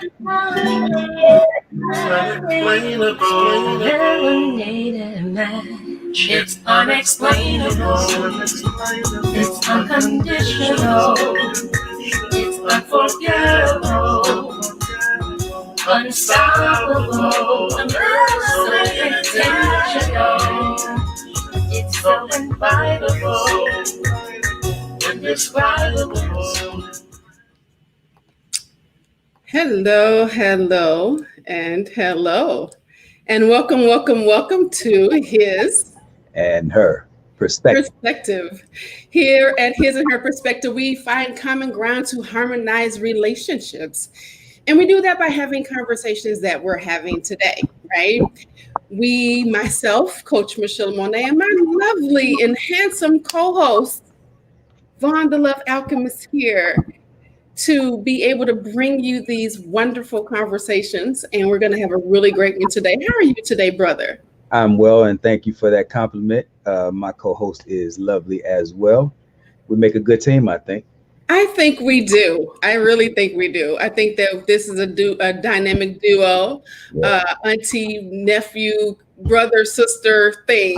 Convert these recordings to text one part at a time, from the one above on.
Unexplainable. Never needed a match. It's unexplainable. It's unconditional. It's unforgettable. Unstoppable. Intentional. It's so invitable. Indescribable. Hello, hello, and hello. And welcome to His and Her Perspective. Here at His and Her Perspective, we find common ground to harmonize relationships. And we do that by having conversations that we're having today, right? We, myself, Coach Michelle Monet, and my lovely and handsome co-host, Vaughn the Love Alchemist here, to be able to bring you these wonderful conversations. And we're going to have a really great one today. How are you today, brother? I'm well, and thank you for that compliment. My co-host is lovely as well. We make a good team, I think. I think we do. I really think we do. I think that this is a dynamic duo, auntie, nephew, brother, sister thing.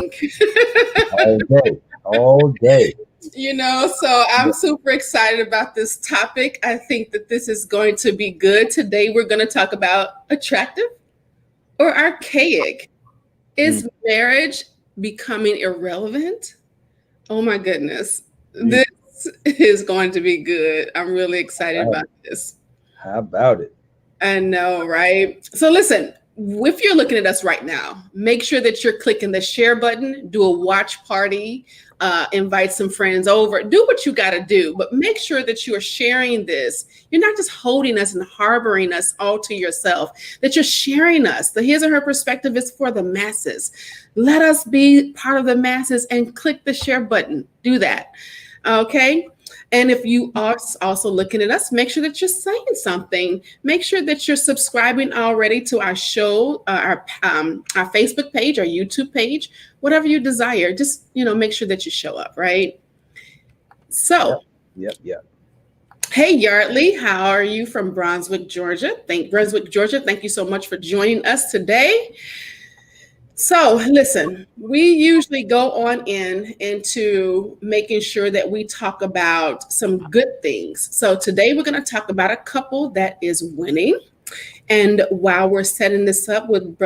All day. You know, so I'm super excited about this topic. I think that this is going to be good. Today, we're going to talk about attractive or archaic. Is marriage becoming irrelevant? Oh my goodness. This is going to be good. I'm really excited about this. How about it? I know, right? So listen, if you're looking at us right now, make sure that you're clicking the share button, do a watch party, invite some friends over, do what you got to do, but make sure that you are sharing this. You're not just holding us and harboring us all to yourself, that you're sharing us. The His or Her Perspective is for the masses. Let us be part of the masses and click the share button. Do that. Okay. And if you are also looking at us, make sure that you're saying something. Make sure that you're subscribing already to our show, our Facebook page, our YouTube page, whatever you desire. Just, make sure that you show up, right? So. Yep. Hey, Yardley, how are you from Brunswick, Georgia? Thank you so much for joining us today. So listen, we usually go on into making sure that we talk about some good things. So today we're going to talk about a couple that is winning. And while we're setting this up with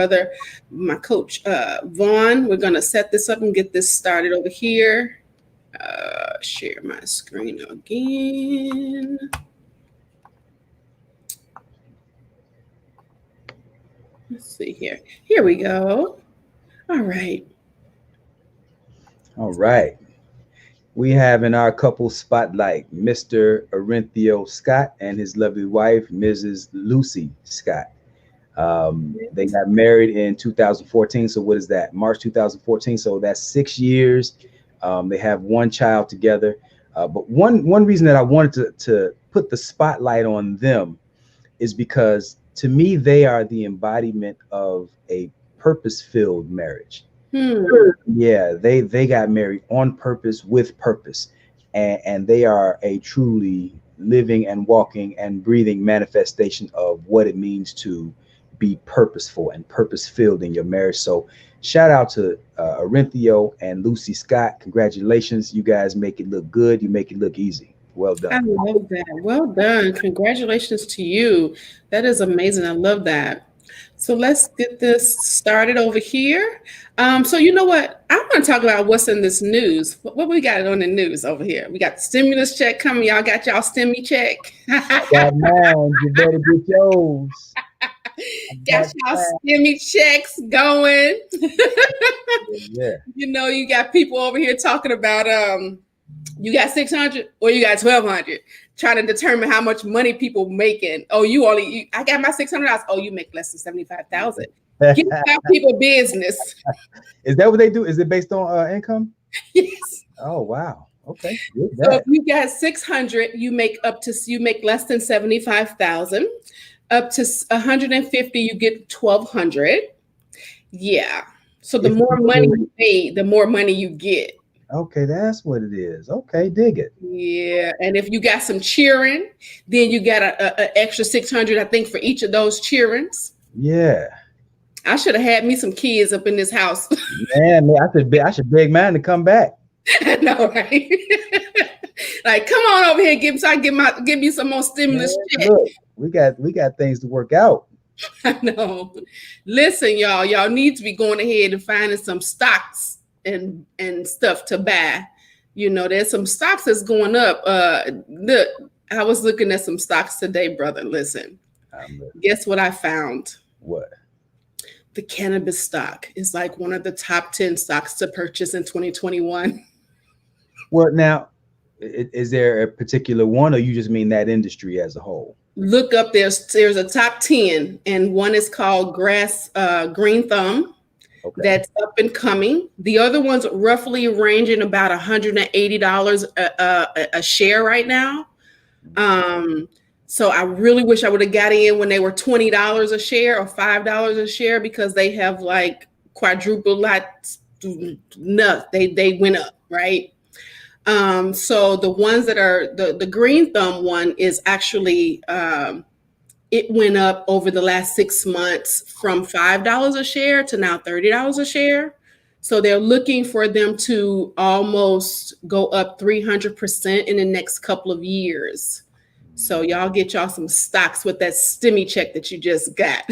my coach, Vaughn, we're going to set this up and get this started over here. Share my screen again. Let's see here. Here we go. All right. We have in our couple spotlight Mr. Arinthio Scott and his lovely wife, Mrs. Lucy Scott. They got married in 2014. So what is that? March 2014. So that's 6 years. They have one child together. But one reason that I wanted to put the spotlight on them is because to me, they are the embodiment of a purpose-filled marriage. Yeah, they got married on purpose, with purpose, and they are a truly living and walking and breathing manifestation of what it means to be purposeful and purpose-filled in your marriage. So shout out to Arinthio and Lucy Scott. Congratulations. You guys make it look good. You make it look easy. Well done. I love that. Well done. Congratulations to you. That is amazing. I love that. So let's get this started over here. So you know what? I want to talk about what's in this news. What we got on the news over here? We got the stimulus check coming. Y'all got y'all stimmy check? Got mine. You better get yours. Got y'all stimmy checks going. Yeah. You got people over here talking about you got 600 or you got 1,200, trying to determine how much money people making. Oh, I got my $600. Oh, you make less than 75,000. Get about people business. Is that what they do? Is it based on income? Yes. Oh, wow. Okay. So if you got 600, you make less than 75,000. Up to 150, you get 1,200. Yeah. So the more money you pay, the more money you get. Okay, that's what it is. Okay, dig it. Yeah, and if you got some cheering, then you got a extra 600, I think, for each of those cheerings. Yeah. I should have had me some kids up in this house. Man, I should beg man to come back. I know, right? Like, come on over here, give me some more stimulus check. Look, we got things to work out. I know. Listen, y'all need to be going ahead and finding some stocks and stuff to buy. You know, there's some stocks that's going up. Look, I was looking at some stocks today, brother. Listen, guess what I found? What? The cannabis stock is like one of the top 10 stocks to purchase in 2021. Well, now, is there a particular one, or you just mean that industry as a whole? Look up, there's a top 10, and one is called Green Thumb. Okay. That's up and coming. The other one's roughly ranging about $180 a share right now. So I really wish I would have got in when they were $20 a share or $5 a share, because they have like quadruple lots. No, they went up, right? So the ones that are the Green Thumb one is actually it went up over the last 6 months from $5 a share to now $30 a share. So they're looking for them to almost go up 300% in the next couple of years. So y'all get y'all some stocks with that stimmy check that you just got.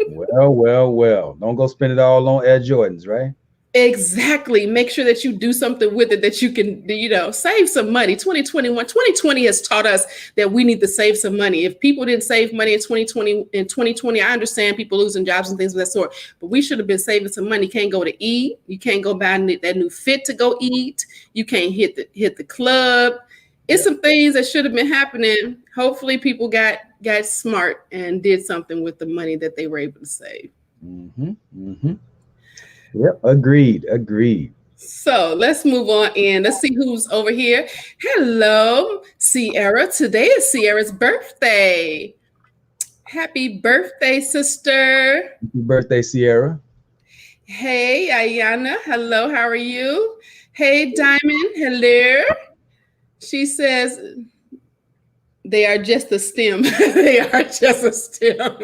Well. Don't go spend it all on Air Jordans, right? Exactly. Make sure that you do something with it that you can, save some money. 2020 has taught us that we need to save some money. If people didn't save money in 2020, I understand people losing jobs and things of that sort, but we should have been saving some money. You can't go to eat. You can't go buy that new fit to go eat. You can't hit the club. It's some things that should have been happening. Hopefully people got smart and did something with the money that they were able to save. Yep, agreed. So let's move on in. Let's see who's over here. Hello, Sierra. Today is Sierra's birthday. Happy birthday, sister. Happy birthday, Sierra. Hey, Ayana. Hello, how are you? Hey, Diamond. Hello. She says they are just a stem. They are just a stem.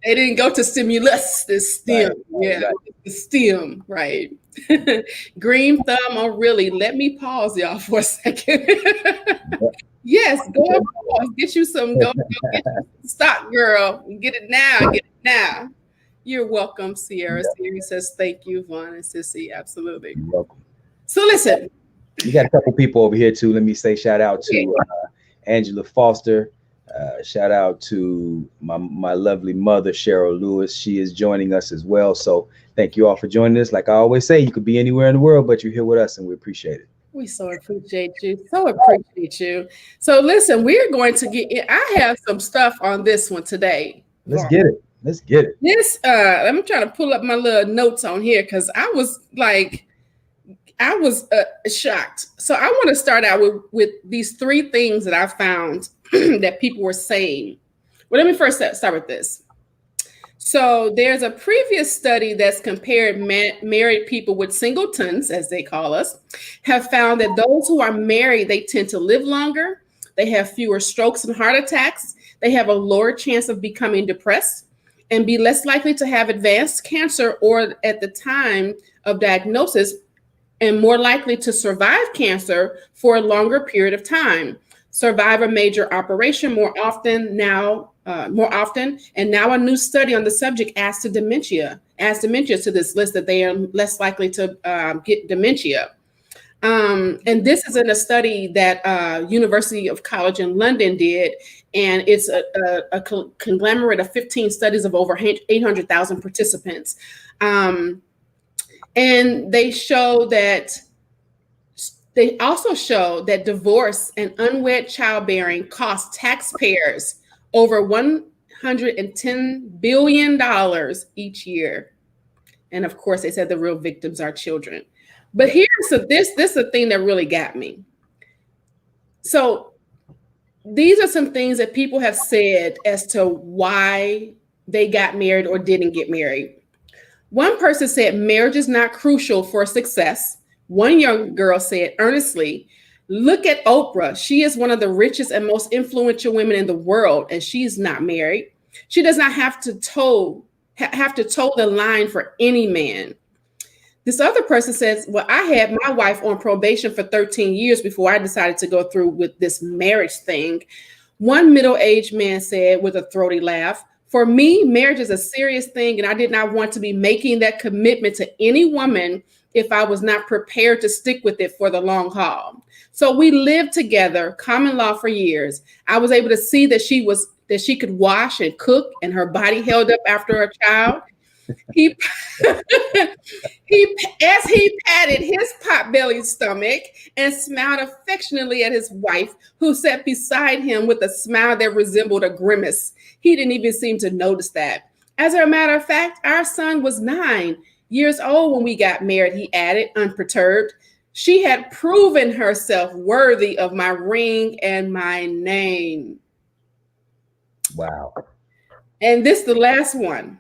They didn't go to stimulus, the stem. Right. The stem, right. Green Thumb, oh really? Let me pause y'all for a second. Yes, go and pause. Get you some, go get you some stock, girl. Get it now. You're welcome, Sierra. Sierra says thank you, Vaughn and Sissy. Absolutely. You're welcome. So listen. We got a couple people over here too. Let me say shout out to Angela Foster. Shout out to my lovely mother, Cheryl Lewis. She is joining us as well. So thank you all for joining us. Like I always say, you could be anywhere in the world, but you're here with us and we appreciate it. We so appreciate you. So listen, we're going to get in. I have some stuff on this one today. Let's get it. This, I'm trying to pull up my little notes on here because I was shocked. So I want to start out with these three things that I found that people were saying. Well, let me first start with this. So there's a previous study that's compared married people with singletons, as they call us, have found that those who are married, they tend to live longer. They have fewer strokes and heart attacks. They have a lower chance of becoming depressed and be less likely to have advanced cancer or at the time of diagnosis, and more likely to survive cancer for a longer period of time, survive a major operation more often, and now a new study on the subject adds dementia to this list, that they are less likely to get dementia. And this is in a study that University of College in London did, and it's a conglomerate of 15 studies of over 800,000 participants. And they also show that divorce and unwed childbearing cost taxpayers over $110 billion each year. And of course, they said the real victims are children. But this is the thing that really got me. So these are some things that people have said as to why they got married or didn't get married. One person said marriage is not crucial for success. One young girl said earnestly, "Look at Oprah. She is one of the richest and most influential women in the world, and she's not married. She does not have to toe the line for any man." This other person says, "Well, I had my wife on probation for 13 years before I decided to go through with this marriage thing." One middle-aged man said with a throaty laugh, "For me, marriage is a serious thing, and I did not want to be making that commitment to any woman if I was not prepared to stick with it for the long haul." So we lived together, common law, for years. I was able to see that she could wash and cook, and her body held up after a child. He, as he patted his pot-bellied stomach and smiled affectionately at his wife, who sat beside him with a smile that resembled a grimace. He didn't even seem to notice that. As a matter of fact, our son was 9 years old when we got married, he added, unperturbed. She had proven herself worthy of my ring and my name. Wow. And this the last one.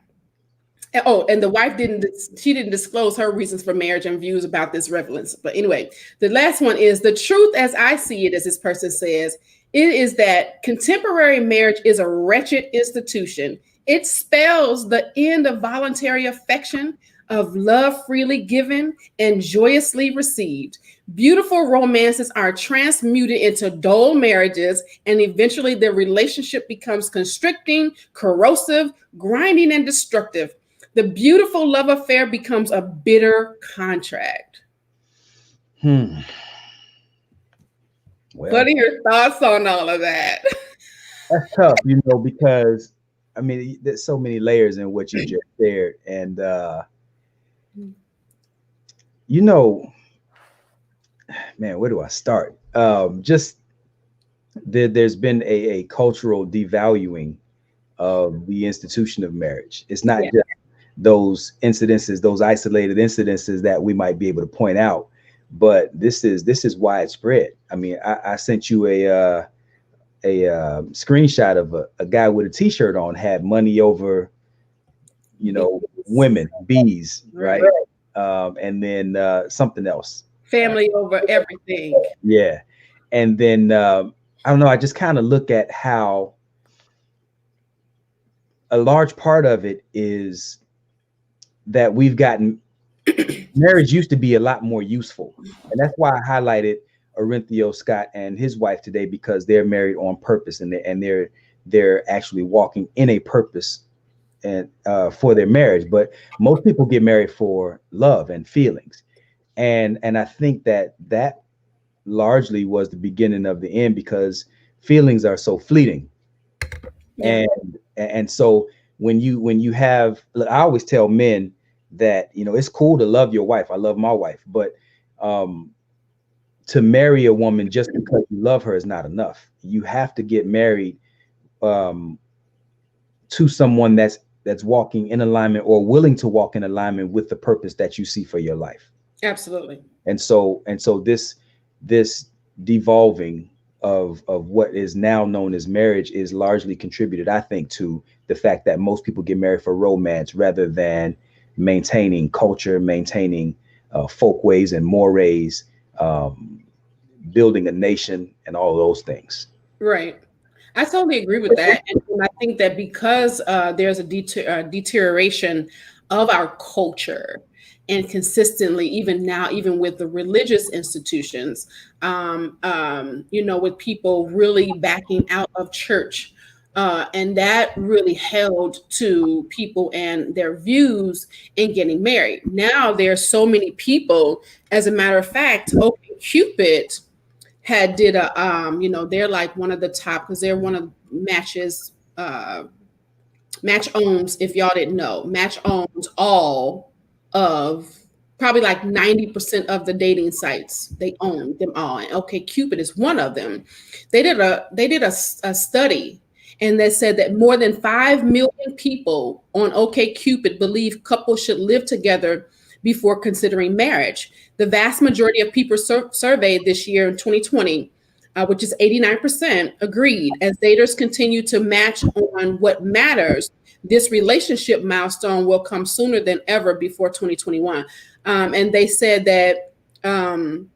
Oh, and the wife didn't disclose her reasons for marriage and views about this relevance. But anyway, the last one is, "The truth as I see it," as this person says, "it is that contemporary marriage is a wretched institution. It spells the end of voluntary affection, of love freely given and joyously received. Beautiful romances are transmuted into dull marriages, and eventually the relationship becomes constricting, corrosive, grinding, and destructive. The beautiful love affair becomes a bitter contract." Well, What are your thoughts on all of that? that's tough, because I mean, there's so many layers in what you just shared, and man, where do I start? Just there's been a cultural devaluing of the institution of marriage. It's not just those incidences, those isolated incidences that we might be able to point out, but this is widespread. I mean, I sent you a screenshot of a guy with a T-shirt on, had money over, women, bees, right? And then something else, Family over everything. Yeah, and then I don't know. I just kind of look at how a large part of it is that we've gotten marriage used to be a lot more useful. And that's why I highlighted Orinthio Scott and his wife today, because they're married on purpose, and they're actually walking in a purpose and for their marriage. But most people get married for love and feelings. And I think that largely was the beginning of the end, because feelings are so fleeting. Yeah. And so when you have, look, I always tell men that, it's cool to love your wife. I love my wife, but to marry a woman just because you love her is not enough. You have to get married to someone that's walking in alignment, or willing to walk in alignment with the purpose that you see for your life. Absolutely. And so this devolving of what is now known as marriage is largely contributed, I think, to the fact that most people get married for romance rather than maintaining culture, maintaining folkways and mores, building a nation, and all those things. Right. I totally agree with that. And I think that because there's a deterioration of our culture, and consistently, even now, even with the religious institutions, with people really backing out of church, and that really held to people and their views in getting married. Now there's so many people. As a matter of fact, OkCupid did a they're like one of the top, because they're one of Match owns, if y'all didn't know, Match owns all of probably like 90% of the dating sites. They own them all, and OkCupid is one of them. They did a study, and they said that more than 5 million people on OkCupid believe couples should live together before considering marriage. The vast majority of people surveyed this year in 2020, which is 89%, agreed. As daters continue to match on what matters, this relationship milestone will come sooner than ever before 2021. And they said that Um,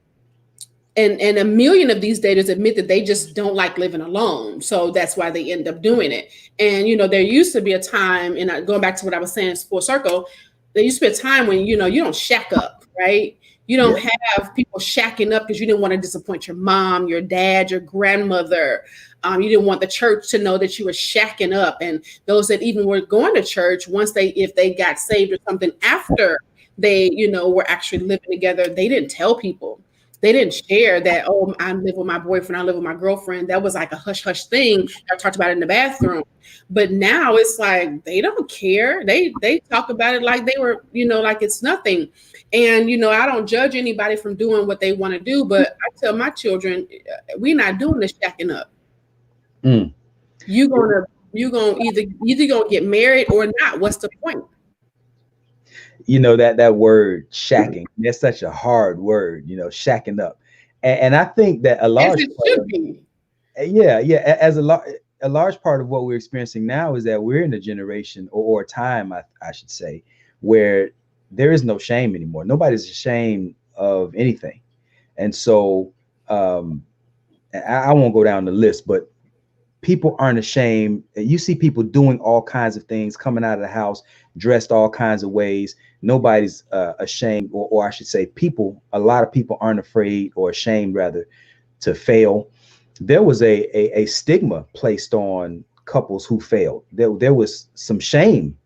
and a million of these daters admit that they just don't like living alone, so that's why they end up doing it. And there used to be a time, and going back to what I was saying, full circle, there used to be a time when you don't shack up, right? You don't have people shacking up because you didn't want to disappoint your mom, your dad, your grandmother. You didn't want the church to know that you were shacking up. And those that even were going to church, if they got saved or something after they were actually living together, they didn't tell people. They didn't share that, oh, I live with my boyfriend, I live with my girlfriend. That was like a hush hush thing. I talked about it in the bathroom. But now it's like they don't care. They talk about it like they were, like it's nothing. And I don't judge anybody from doing what they want to do, but I tell my children, we're not doing this shacking up. You're gonna either gonna get married or not. What's the point? That word shacking, that's such a hard word, shacking up. And I think that a large a large part of what we're experiencing now is that we're in a generation or a time, I should say, where there is no shame anymore. Nobody's ashamed of anything. And so I won't go down the list, but people aren't ashamed. You see people doing all kinds of things, coming out of the house dressed all kinds of ways. Nobody's ashamed, or I should say, a lot of people aren't afraid or ashamed, rather, to fail. There was a stigma placed on couples who failed. There was some shame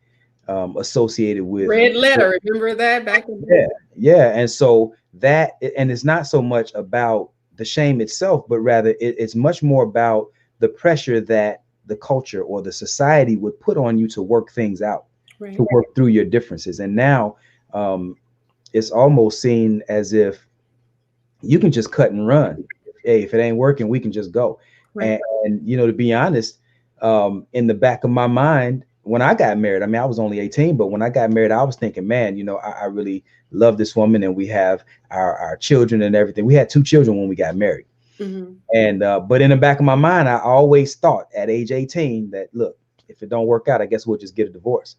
associated with red letter. Remember that back in the day? Yeah. And so it's not so much about the shame itself, but rather it's much more about the pressure that the culture or the society would put on you to work things out, to work through your differences. And now it's almost seen as if you can just cut and run. Hey, if it ain't working, we can just go. And to be honest, in the back of my mind, when I got married, I was only 18, but when I got married, I was thinking, man, I really love this woman, and we have our children and everything. We had 2 children when we got married. Mm-hmm. And but in the back of my mind, I always thought at age 18 that, look, if it don't work out, I guess we'll just get a divorce.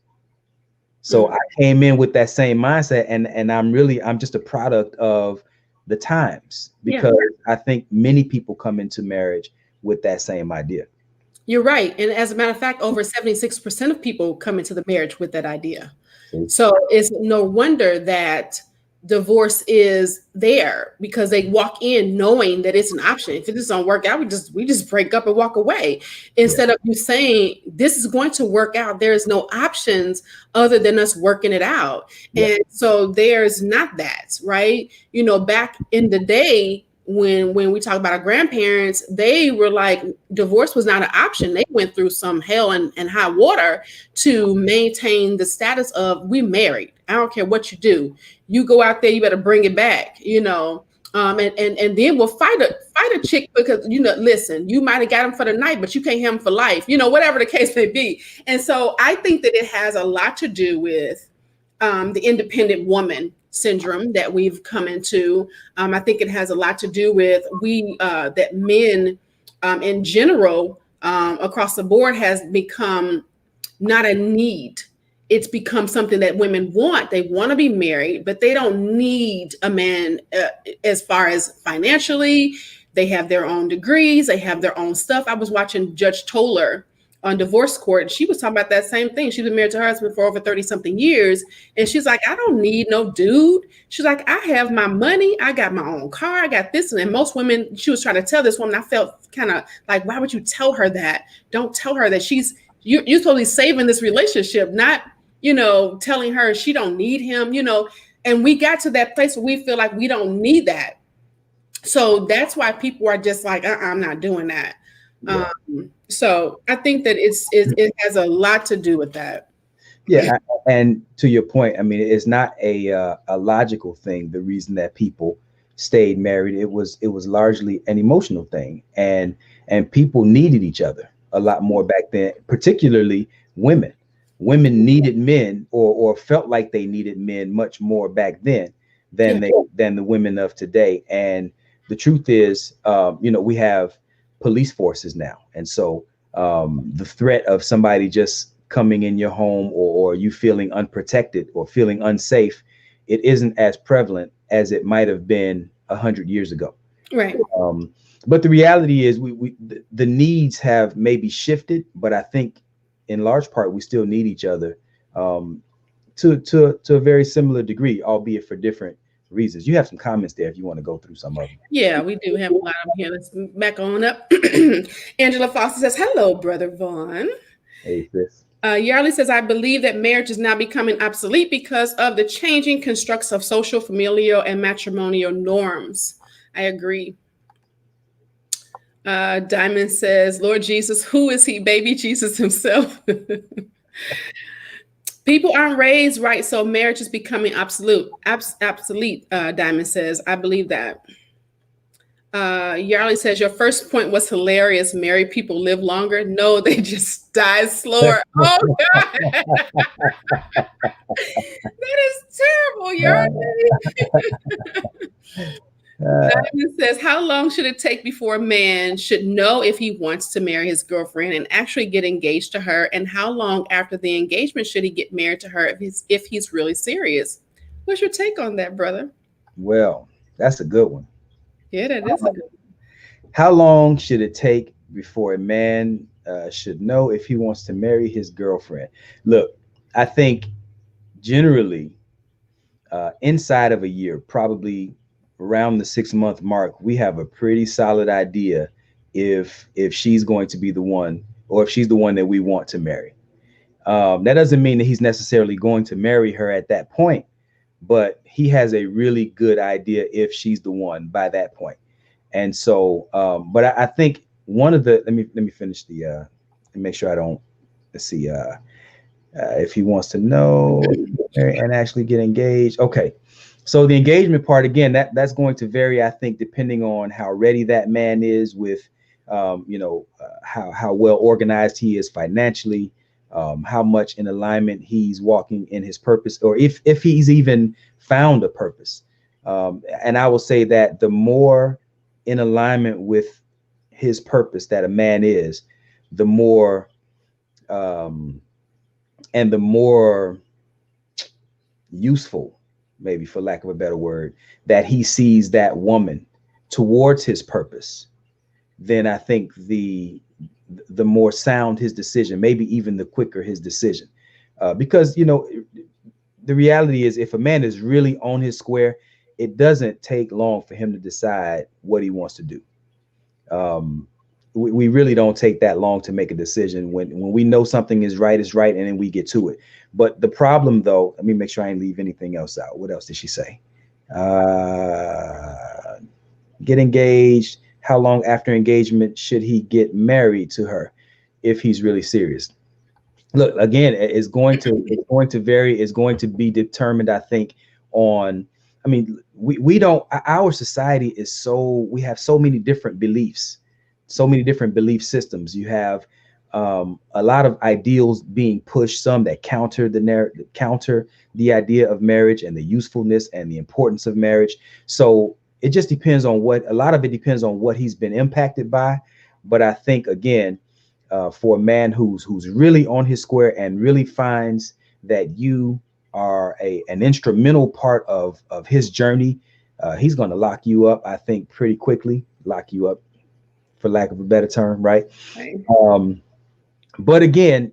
So I came in with that same mindset, and I'm just a product of the times, because I think many people come into marriage with that same idea. You're right. And as a matter of fact, over 76% of people come into the marriage with that idea. So it's no wonder that divorce is there, because they walk in knowing that it's an option. If it just don't work out, we just break up and walk away, instead of you saying this is going to work out. There's no options other than us working it out. And so there's not that, right? Back in the day, when we talk about our grandparents, they were like, divorce was not an option. They went through some hell and high water to maintain the status of, we married. I don't care what you do. You go out there, you better bring it back, and then we'll fight a chick because, listen, you might have got him for the night, but you can't have him for life, whatever the case may be. And so I think that it has a lot to do with the independent woman syndrome that we've come into. I think it has a lot to do with that men in general across the board has become not a need. It's become something that women want. They want to be married, but they don't need a man as far as financially. They have their own degrees. They have their own stuff. I was watching Judge Toller on divorce court. She was talking about that same thing. She's been married to her husband for over 30 something years. And she's like, I don't need no dude. She's like, I have my money. I got my own car. I got this. And most women, she was trying to tell this woman, I felt kind of like, why would you tell her that? Don't tell her that you're totally saving this relationship, not, telling her she don't need him, and we got to that place where we feel like we don't need that. So that's why people are just like, I'm not doing that. Yeah. So I think that it has a lot to do with that. Yeah. And to your point, it's not a logical thing. The reason that people stayed married, it was largely an emotional thing, and people needed each other a lot more back then, particularly women. Women needed men or felt like they needed men much more back then than the women of today. And the truth is, we have police forces now. And so the threat of somebody just coming in your home or you feeling unprotected or feeling unsafe, it isn't as prevalent as it might have been 100 years ago. Right. But the reality is the needs have maybe shifted, but I think in large part we still need each other to a very similar degree, albeit for different reasons. You have some comments there if you want to go through some of them. Yeah, we do have a lot of them here. Let's back on up. Angela Foster says, hello, Brother Vaughn. Hey, sis. Yarley says, I believe that marriage is now becoming obsolete because of the changing constructs of social, familial, and matrimonial norms. I agree. Diamond says, Lord Jesus, who is he? Baby Jesus himself. People aren't raised right, so marriage is becoming obsolete. Obsolete, Diamond says. I believe that. Yarley says, your first point was hilarious. Married people live longer. No, they just die slower. Oh, God. That is terrible, Yarley. Diamond says, how long should it take before a man should know if he wants to marry his girlfriend and actually get engaged to her? And how long after the engagement should he get married to her if he's really serious? What's your take on that, brother? Well, that's a good one. Yeah, that is a good one. How long should it take before a man should know if he wants to marry his girlfriend? Look, I think generally inside of a year, probably around the 6-month mark, we have a pretty solid idea if she's going to be the one, or if she's the one that we want to marry. That doesn't mean that he's necessarily going to marry her at that point, but he has a really good idea if she's the one by that point. And so, but I think one of the, let me finish the, and make sure I don't, let's see, if he wants to know and actually get engaged. Okay. So the engagement part, again, that's going to vary, I think, depending on how ready that man is with, how well organized he is financially, how much in alignment he's walking in his purpose, or if he's even found a purpose. And I will say that the more in alignment with his purpose that a man is, the more and the more useful, maybe for lack of a better word, that he sees that woman towards his purpose, then I think the more sound his decision, maybe even the quicker his decision. Because, the reality is, if a man is really on his square, it doesn't take long for him to decide what he wants to do. We really don't take that long to make a decision. When we know something is right, and then we get to it. But the problem, though, let me make sure I didn't leave anything else out. What else did she say? Get engaged. How long after engagement should he get married to her if he's really serious? Look, again, it's going to vary. It's going to be determined, I think, on, I mean, we don't, our society is we have so many different beliefs, so many different belief systems. You have a lot of ideals being pushed, some that counter the idea of marriage and the usefulness and the importance of marriage. So it just depends on a lot of it depends on what he's been impacted by. But I think, again, for a man who's really on his square and really finds that you are an instrumental part of his journey, he's going to lock you up, I think, pretty quickly. Lock you up, for lack of a better term, right? Right. But again,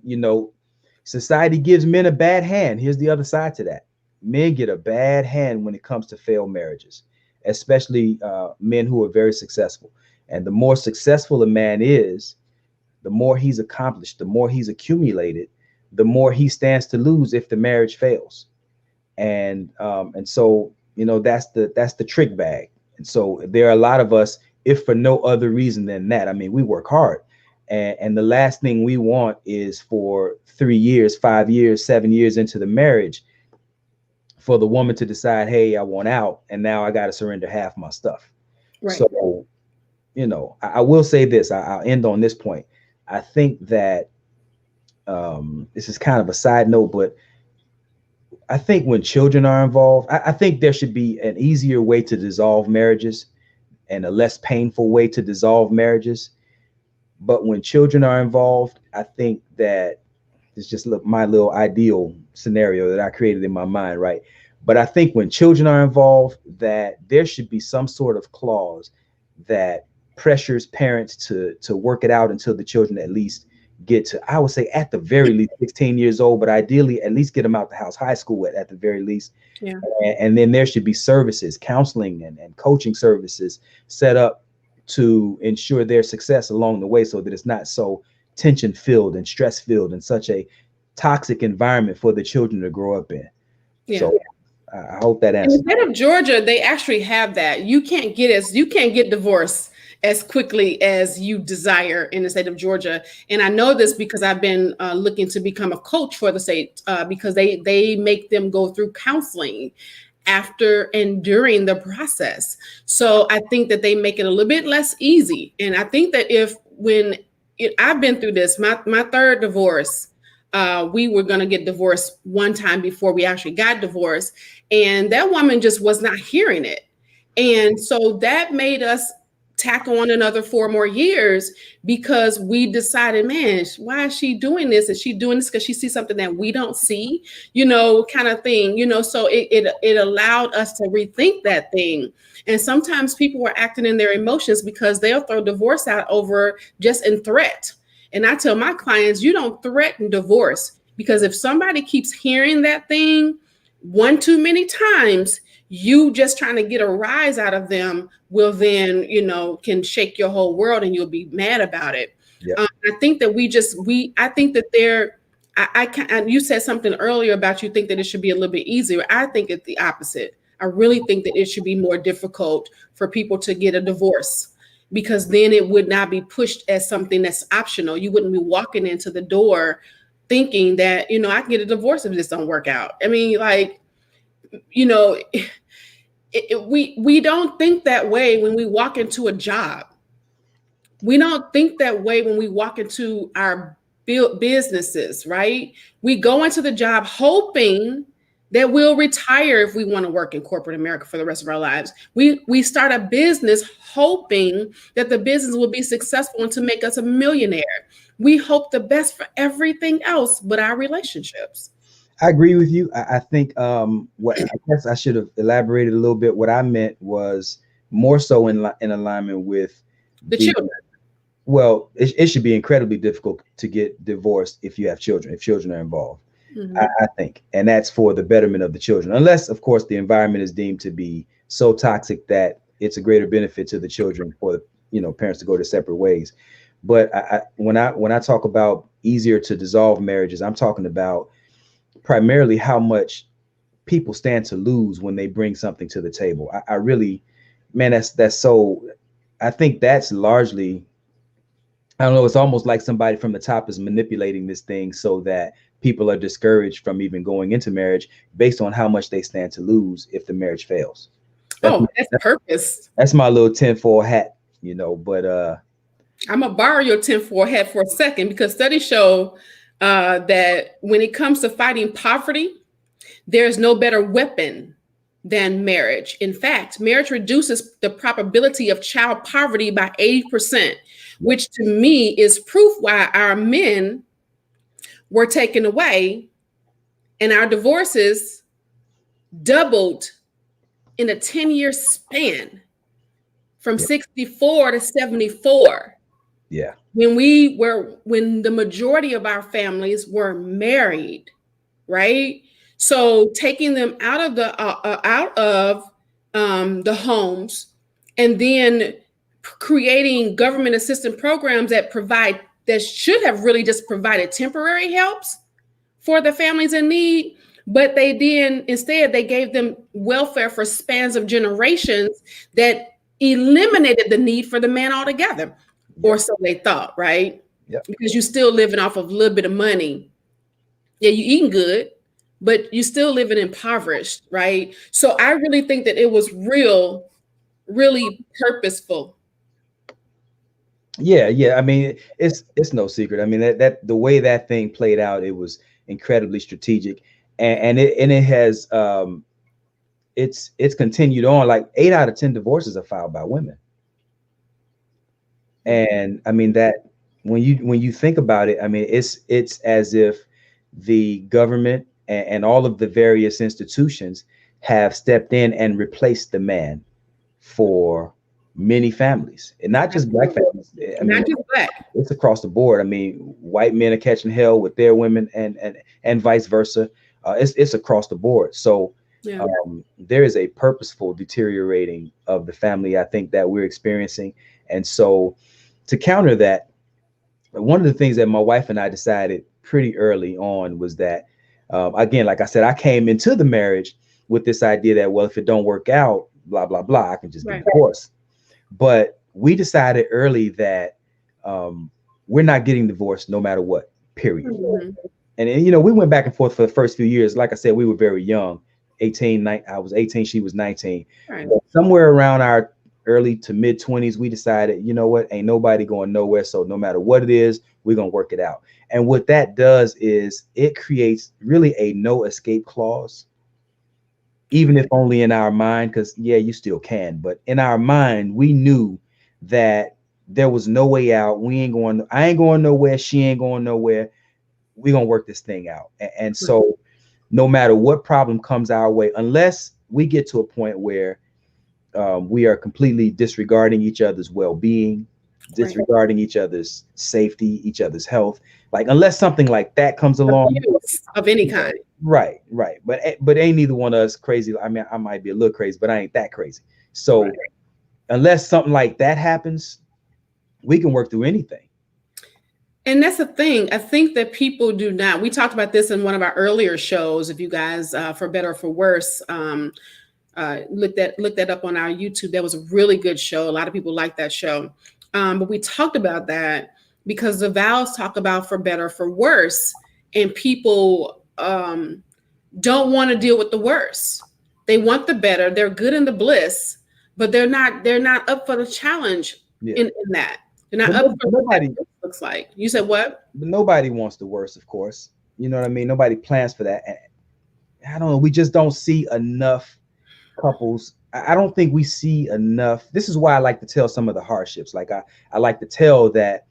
society gives men a bad hand. Here's the other side to that. Men get a bad hand when it comes to failed marriages, especially men who are very successful. And the more successful a man is, the more he's accomplished, the more he's accumulated, the more he stands to lose if the marriage fails. And so, that's the trick bag. And so there are a lot of us, if for no other reason than that, I mean, we work hard. And the last thing we want is for 3 years, 5 years, 7 years into the marriage, for the woman to decide, hey, I want out, and now I got to surrender half my stuff. Right. So, I will say this, I'll end on this point. I think that this is kind of a side note, but I think when children are involved, I think there should be an easier way to dissolve marriages and a less painful way to dissolve marriages. But when children are involved, I think that it's just my little ideal scenario that I created in my mind, right? But I think when children are involved, that there should be some sort of clause that pressures parents to work it out until the children at least get to, I would say at the very least 16 years old, but ideally at least get them out the house, high school at the very least. Yeah. And then there should be services, counseling and coaching services set up to ensure their success along the way, so that it's not so tension filled and stress filled and such a toxic environment for the children to grow up in. Yeah. So I hope that In answers. the state of Georgia, they actually have that. You can't get divorced as quickly as you desire in the state of Georgia. And I know this because I've been looking to become a coach for the state, because they make them go through counseling after and during the process. So I think that they make it a little bit less easy. And I think that I've been through this, my third divorce, we were going to get divorced one time before we actually got divorced. And that woman just was not hearing it. And so that made us tack on another 4 more years, because we decided, man, why is she doing this? Is she doing this because she sees something that we don't see, kind of thing, so it allowed us to rethink that thing. And sometimes people were acting in their emotions because they'll throw divorce out over just in threat. And I tell my clients, you don't threaten divorce, because if somebody keeps hearing that thing one too many times, you just trying to get a rise out of them will then, can shake your whole world and you'll be mad about it. Yep. I think that I think that you said something earlier about you think that it should be a little bit easier. I think it's the opposite. I really think that it should be more difficult for people to get a divorce, because then it would not be pushed as something that's optional. You wouldn't be walking into the door thinking that, I can get a divorce if this don't work out. I mean, we don't think that way when we walk into a job. We don't think that way when we walk into our businesses, right? We go into the job hoping that we'll retire if we want to work in corporate America for the rest of our lives. We start a business hoping that the business will be successful and to make us a millionaire. We hope the best for everything else but our relationships. I agree with you. I think what I guess I should have elaborated a little bit. What I meant was more so in alignment with The children. Well, it should be incredibly difficult to get divorced if you have children, if children are involved. Mm-hmm. I think, and that's for the betterment of the children, unless, of course, the environment is deemed to be so toxic that it's a greater benefit to the children for parents to go their separate ways. But when I talk about easier to dissolve marriages, I'm talking about primarily how much people stand to lose when they bring something to the table. I really, man, that's so. I think that's largely, I don't know, it's almost like somebody from the top is manipulating this thing so that people are discouraged from even going into marriage based on how much they stand to lose if the marriage fails. That's purpose. That's my little tinfoil hat, but I'm gonna borrow your tinfoil hat for a second, because studies show that when it comes to fighting poverty, there's no better weapon than marriage. In fact, marriage reduces the probability of child poverty by 80%, which to me is proof why our men were taken away and our divorces doubled in a 10-year span from 64 to 74. Yeah. When the majority of our families were married, right? So taking them out of the homes, and then creating government assistance programs that should have really just provided temporary helps for the families in need, but instead they gave them welfare for spans of generations that eliminated the need for the man altogether. Or so they thought, right? Yep. Because you're still living off of a little bit of money. Yeah, you eating good, but you're still living impoverished, right? So I really think that it was really purposeful. Yeah. I mean, it's no secret. I mean, that the way that thing played out, it was incredibly strategic, and it has it's continued on. Like 8 out of 10 divorces are filed by women. And I mean that when you think about it, I mean, it's as if the government and all of the various institutions have stepped in and replaced the man for many families, and not just black families. I mean, Not just black. it's across the board. I mean, white men are catching hell with their women, and vice versa. It's across the board. So Yeah. there is a purposeful deteriorating of the family, I think, that we're experiencing. And so to counter that, one of the things that my wife and I decided pretty early on was that, again, like I said, I came into the marriage with this idea that, well, if it don't work out, blah, blah, blah, I can just Right. be divorced. But we decided early that we're not getting divorced no matter what, period. Mhm. And you know, we went back and forth for the first few years. Like I said, we were very young, 18, I was 18, she was 19. Right. But somewhere around our early to mid 20s, we decided, you know what, ain't nobody going nowhere. So no matter what it is, we're going to work it out. And what that does is it creates really a no escape clause, even if only in our mind, because yeah, you still can. But in our mind, we knew that there was no way out. I ain't going nowhere. She ain't going nowhere. We're going to work this thing out. And so no matter what problem comes our way, unless we get to a point where we are completely disregarding each other's well-being, disregarding each other's safety, each other's health, like unless something like that comes along, Abuse of any kind. right. But ain't neither one of us crazy. I mean, I might be a little crazy, but I ain't that crazy. So Right. unless something like that happens, we can work through anything. And that's the thing. I think that people do not. We talked about this in one of our earlier shows. If you guys, for better or for worse, look that up on our YouTube. That was a really good show. A lot of people like that show. But we talked about that because the vows talk about for better or for worse, and people don't want to deal with the worse. They want the better. They're good in the bliss, but they're not up for the challenge in that. They're not But up for nobody- what it looks like. You said what? But nobody wants the worst, of course. You know what I mean? Nobody plans for that. And I don't know. We just don't see enough couples. I don't think we see enough. This is why I like to tell some of the hardships. Like I like to tell that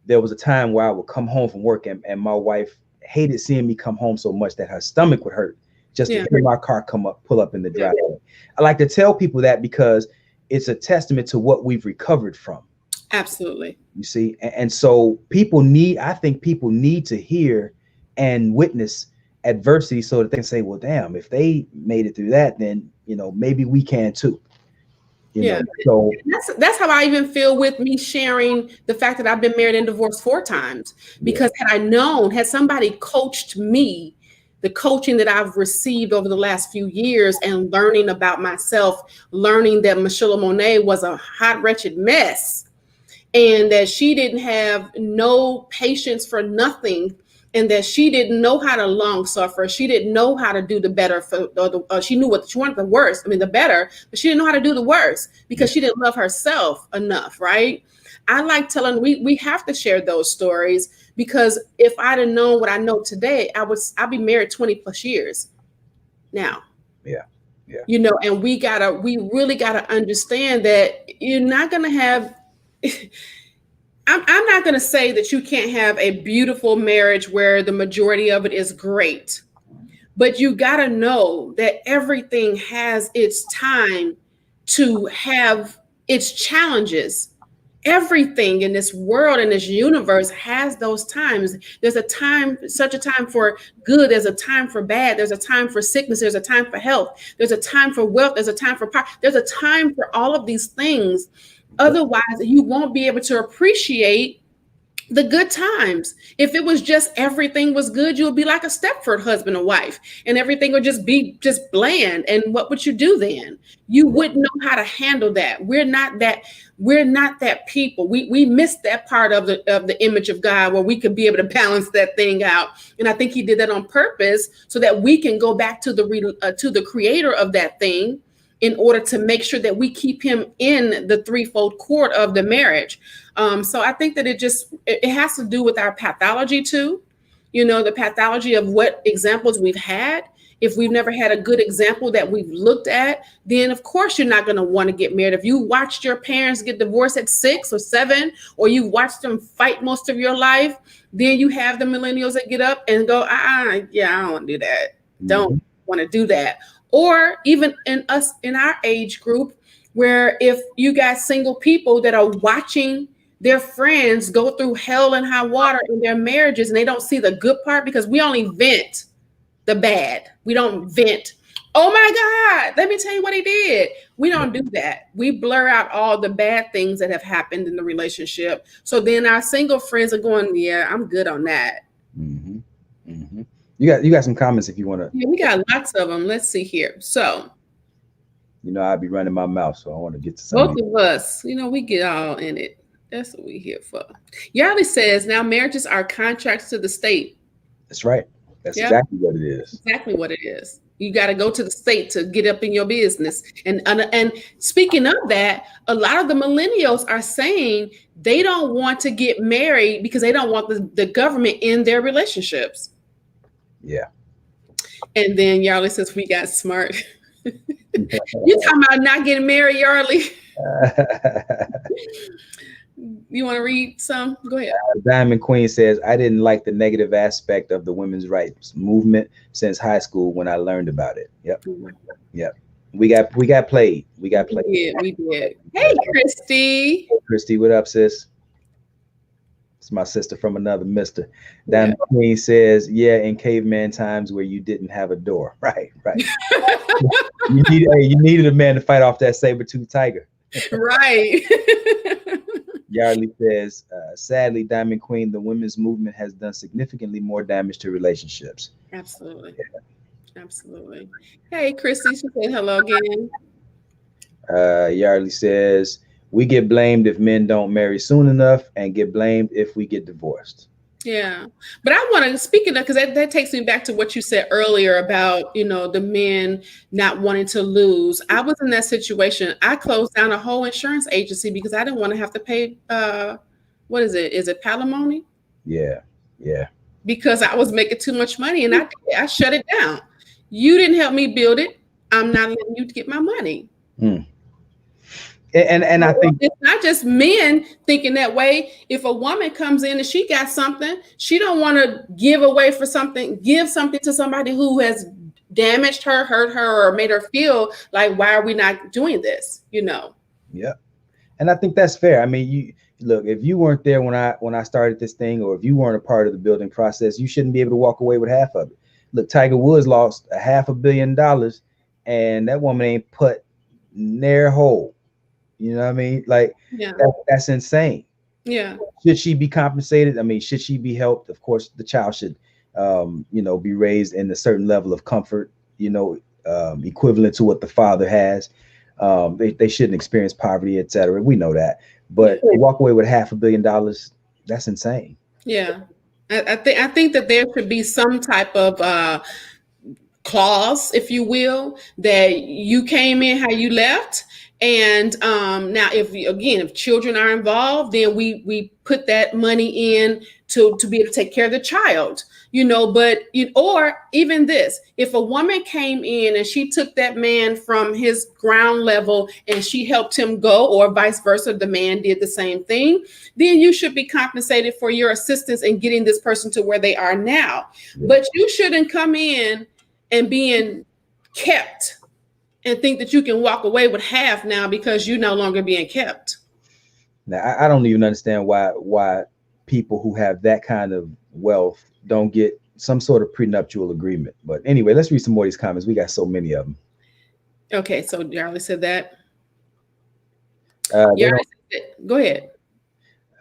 there was a time where I would come home from work and my wife hated seeing me come home so much that her stomach would hurt just to hear my car pull up in the driveway. I like to tell people that because it's a testament to what we've recovered from. Absolutely. You see, and so I think people need to hear and witness adversity so that they can say, well, damn, if they made it through that, then, you know, maybe we can too. You know, so that's how I even feel with me sharing the fact that I've been married and divorced 4 times, because had somebody coached me, the coaching that I've received over the last few years and learning about myself, learning that Michelle Monet was a hot, wretched mess, and that she didn't have no patience for nothing, and that she didn't know how to long suffer. She didn't know how to do the better she knew what she wanted, the worst. I mean, the better, but she didn't know how to do the worst because she didn't love herself enough, right? I like telling, we have to share those stories, because if I'd have known what I know today, I'd be married 20 plus years now. Yeah. You know, and we really gotta understand that you're not gonna have I'm not going to say that you can't have a beautiful marriage where the majority of it is great, but you got to know that everything has its time to have its challenges. Everything in this world, in this universe, has those times. There's such a time for good. There's a time for bad. There's a time for sickness. There's a time for health. There's a time for wealth. There's a time for power. There's a time for all of these things. Otherwise, you won't be able to appreciate the good times. If it was just everything was good, you would be like a Stepford husband and wife, and everything would just be just bland. And what would you do then? You wouldn't know how to handle that. We're not that people. We missed that part of the image of God where we could be able to balance that thing out. And I think He did that on purpose so that we can go back to the creator of that thing, in order to make sure that we keep Him in the threefold cord of the marriage. So I think that it has to do with our pathology too. You know, the pathology of what examples we've had. If we've never had a good example that we've looked at, then of course you're not going to want to get married. If you watched your parents get divorced at 6 or 7, or you watched them fight most of your life, then you have the millennials that get up and go, I don't want to do that. Don't want to do that. or even in our age group, where if you got single people that are watching their friends go through hell and high water in their marriages, and they don't see the good part, because we only vent the bad. We don't vent, oh my God, let me tell you what he did. We don't do that. We blur out all the bad things that have happened in the relationship. So then our single friends are going, yeah, I'm good on that. Mm-hmm. Mm-hmm. You got some comments if you want to. Yeah, we got lots of them. Let's see here. So, I'll be running my mouth, so I want to get to some. both of us, we get all in it. That's what we're here for. Yarley says, now marriages are contracts to the state. That's right. That's exactly what it is. Exactly what it is. You got to go to the state to get up in your business. And speaking of that, a lot of the millennials are saying they don't want to get married because they don't want the government in their relationships. Yeah. And then Yarley says, we got smart. You talking about not getting married, Yarley? You want to read some? Go ahead. Diamond Queen says, I didn't like the negative aspect of the women's rights movement since high school when I learned about it. Yep. Yep. We got played. We did. Hey, Christy. Christy, what up, sis? It's my sister from another mister. Diamond Queen says, yeah, in caveman times where you didn't have a door. Right. You needed a man to fight off that saber-toothed tiger. Right. Yarley says, sadly, Diamond Queen, the women's movement has done significantly more damage to relationships. Absolutely. Yeah. Absolutely. Hey, Christy, she said hello again. Yarley says, we get blamed if men don't marry soon enough and get blamed if we get divorced. Yeah. But I want to, speaking of, because that takes me back to what you said earlier about, the men not wanting to lose. I was in that situation. I closed down a whole insurance agency because I didn't want to have to pay, what is it? Is it palimony? Yeah. Because I was making too much money, and I shut it down. You didn't help me build it. I'm not letting you get my money. And I think it's not just men thinking that way. If a woman comes in and she got something, she don't want to give something to somebody who has damaged her, hurt her, or made her feel like, why are we not doing this? Yeah. And I think that's fair. I mean, look, if you weren't there when I started this thing, or if you weren't a part of the building process, you shouldn't be able to walk away with half of it. Look, Tiger Woods lost $500 million, and that woman ain't put near whole. You know what I mean? Like, that's insane. Yeah. Should she be compensated? I mean, should she be helped? Of course, the child should, be raised in a certain level of comfort, equivalent to what the father has. They shouldn't experience poverty, etc. We know that. But walk away with $500 million, that's insane. Yeah. I think that there should be some type of clause, if you will, that you came in how you left. And now, if children are involved, then we put that money in to be able to take care of the child, or even this, if a woman came in and she took that man from his ground level and she helped him go, or vice versa, the man did the same thing, then you should be compensated for your assistance in getting this person to where they are now. Yeah. But you shouldn't come in and being kept and think that you can walk away with half now because you're no longer being kept. Now, I don't even understand why people who have that kind of wealth don't get some sort of prenuptial agreement. But anyway, let's read some more of these comments. We got so many of them. Okay, so Yarley said that. Go ahead.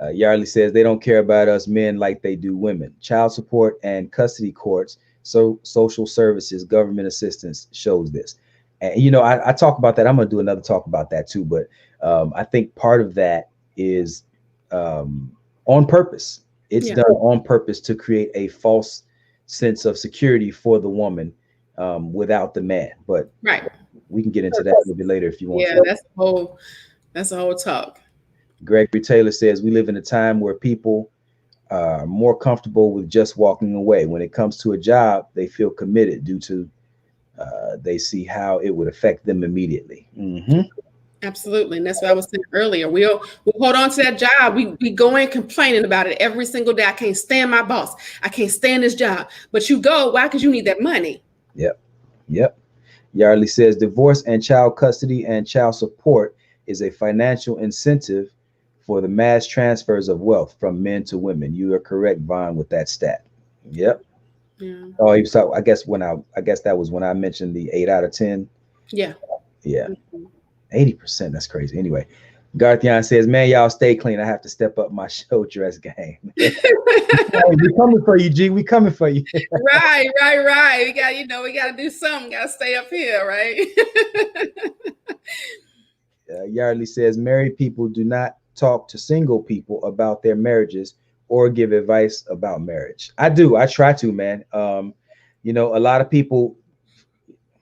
Yarley says they don't care about us men like they do women. Child support and custody courts, so social services, government assistance shows this. And, I talk about that. I'm going to do another talk about that too. But I think part of that is on purpose. It's done on purpose to create a false sense of security for the woman without the man. But we can get into that a little bit later if you want. Yeah, that's a whole talk. Gregory Taylor says we live in a time where people are more comfortable with just walking away. When it comes to a job, they feel committed due to they see how it would affect them immediately. Mm-hmm. Absolutely. And that's what I was saying earlier. We'll hold on to that job. We go in complaining about it every single day. I can't stand my boss. I can't stand this job. But you go, why? Because you need that money. Yep. Yardley says divorce and child custody and child support is a financial incentive for the mass transfers of wealth from men to women. You are correct, Vaughn, with that stat. Yep. Yeah. Oh, you saw. I guess that was when I mentioned the 8 out of 10. Yeah. Yeah, 80%. That's crazy. Anyway, Garthian says, "Man, y'all stay clean. I have to step up my show dress game." We coming for you, G. We coming for you. Right. We got, we got to do something. Got to stay up here, right? Yardley says, "Married people do not talk to single people about their marriages or give advice about marriage." I do. I try to, man. A lot of people.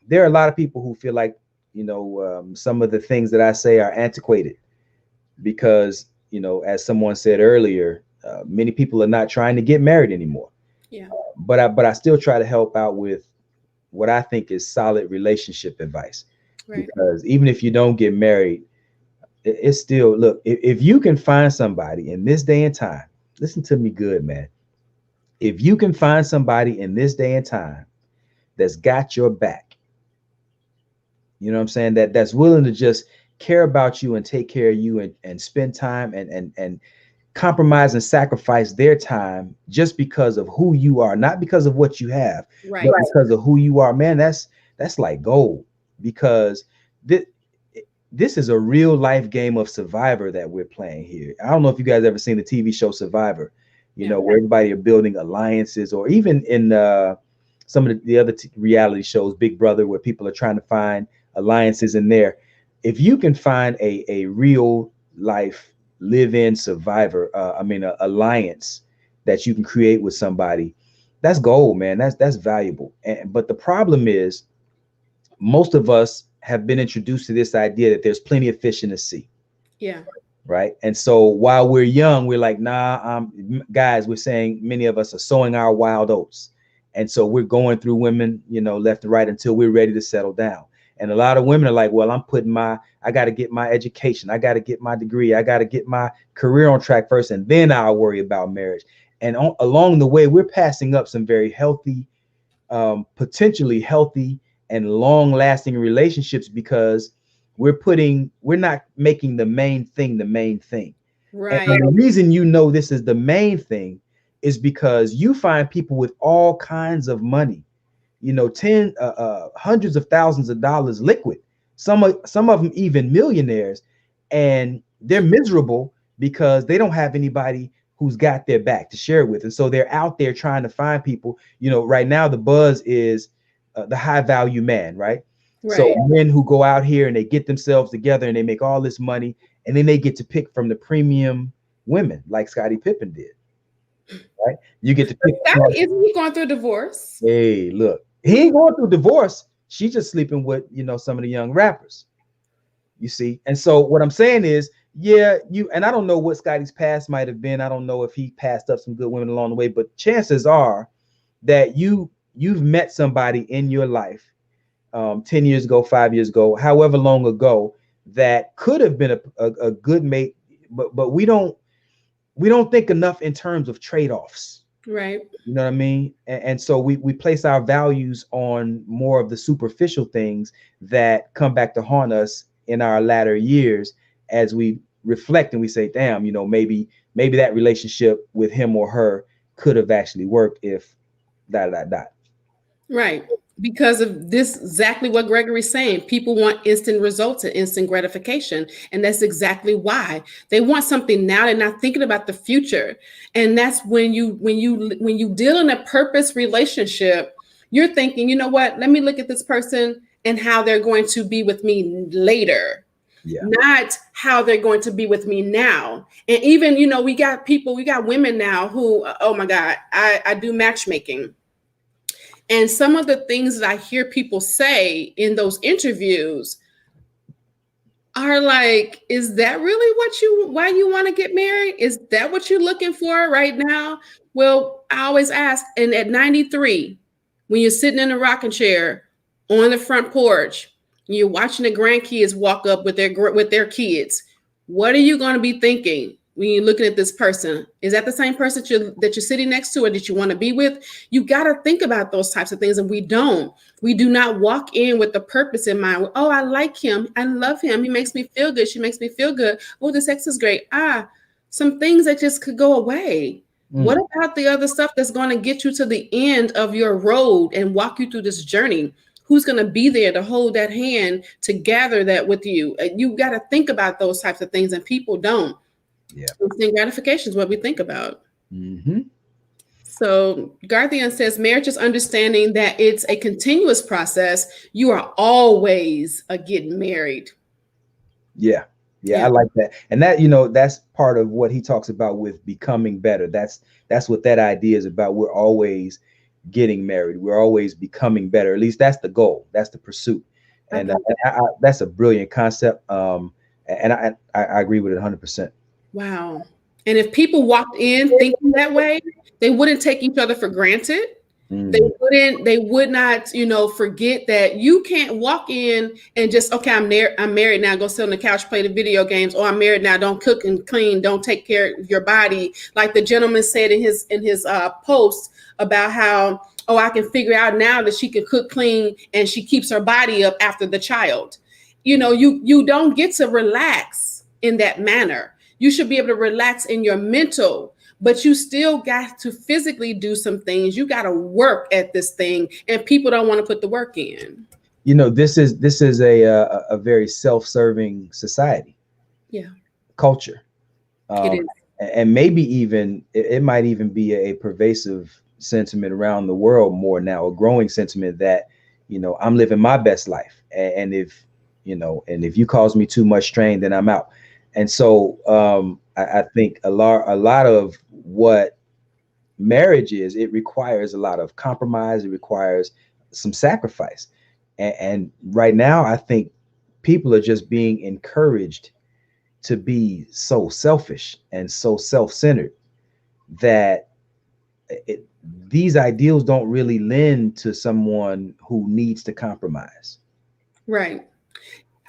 There are a lot of people who feel like, some of the things that I say are antiquated because, as someone said earlier, many people are not trying to get married anymore. Yeah. But I still try to help out with what I think is solid relationship advice. Right. Because even if you don't get married, it's still, look, if you can find somebody in this day and time, listen to me good, man. If you can find somebody in this day and time that's got your back, you know what I'm saying, that's willing to just care about you and take care of you and spend time and compromise and sacrifice their time just because of who you are, not because of what you have, Right. but because of who you are, man. That's like gold, because this is a real life game of Survivor that we're playing here. I don't know if you guys ever seen the TV show Survivor, where everybody are building alliances, or even in some of the other reality shows, Big Brother, where people are trying to find alliances in there. If you can find a real life live-in Survivor, alliance that you can create with somebody, that's gold, man. That's valuable. But the problem is, most of us have been introduced to this idea that there's plenty of fish in the sea. Yeah. Right. And so while we're young, we're like, nah, guys, we're saying many of us are sowing our wild oats. And so we're going through women, left and right until we're ready to settle down. And a lot of women are like, well, I got to get my education. I got to get my degree. I got to get my career on track first, and then I'll worry about marriage. And along the way, we're passing up some very healthy, potentially healthy and long lasting relationships because we're not making the main thing the main thing. Right. And the reason this is the main thing is because you find people with all kinds of money, hundreds of thousands of dollars liquid, some of them even millionaires, and they're miserable because they don't have anybody who's got their back to share with. And so they're out there trying to find people. Right now the buzz is the high value man, right? Right. So men who go out here and they get themselves together and they make all this money, and then they get to pick from the premium women like Scottie Pippen did. Right? You get to pick. Isn't he going through a divorce? Hey, look, he ain't going through divorce. She's just sleeping with, some of the young rappers. You see? And so what I'm saying is, and I don't know what Scottie's past might have been. I don't know if he passed up some good women along the way, but chances are that you've met somebody in your life 10 years ago, 5 years ago, however long ago, that could have been a good mate, but we don't think enough in terms of trade-offs. Right. You know what I mean? And so we place our values on more of the superficial things that come back to haunt us in our latter years as we reflect and we say, damn, maybe that relationship with him or her could have actually worked if ... Right. Because of this, exactly what Gregory's saying. People want instant results and instant gratification. And that's exactly why they want something now. They're not thinking about the future. And that's when you deal in a purpose relationship, you're thinking, you know what, let me look at this person and how they're going to be with me later. Yeah. Not how they're going to be with me now. And even, we got women now who, oh my God, I do matchmaking. And some of the things that I hear people say in those interviews are like, is that really why you want to get married? Is that what you're looking for right now? Well, I always ask, and at 93, when you're sitting in a rocking chair on the front porch, you're watching the grandkids walk up with their kids, what are you going to be thinking? when you're looking at this person, is that the same person that you're sitting next to or that you want to be with? You got to think about those types of things. And we do not walk in with the purpose in mind. Oh, I like him. I love him. He makes me feel good. She makes me feel good. Oh, the sex is great. Some things that just could go away. What about the other stuff that's going to get you to the end of your road and walk you through this journey? Who's going to be there to hold that hand, to gather that with you? You got to think about those types of things, and people don't. Yeah. Instant gratification is what we think about. Mm-hmm. So Garthian says marriage is understanding that it's a continuous process. You are always getting married. Yeah. I like that. And that, that's part of what he talks about with becoming better. That's what that idea is about. We're always getting married. We're always becoming better. At least that's the goal. That's the pursuit. And that's a brilliant concept. And I agree with it 100%. Wow. And if people walked in thinking that way, they wouldn't take each other for granted. They would not, forget that you can't walk in and just, okay, I'm married now, go sit on the couch, play the video games, or I'm married now, don't cook and clean, don't take care of your body. Like the gentleman said in his post about how, I can figure out now that she can cook, clean, and she keeps her body up after the child. You don't get to relax in that manner. You should be able to relax in your mental, but you still got to physically do some things. You got to work at this thing, and people don't want to put the work in. This is a very self-serving society. Yeah. Culture. It is. And maybe even it might even be a pervasive sentiment around the world more now, a growing sentiment that, I'm living my best life. And if you cause me too much strain, then I'm out. And so I think a lot of what marriage is, it requires a lot of compromise. It requires some sacrifice. And right now, I think people are just being encouraged to be so selfish and so self-centered that these ideals don't really lend to someone who needs to compromise. Right.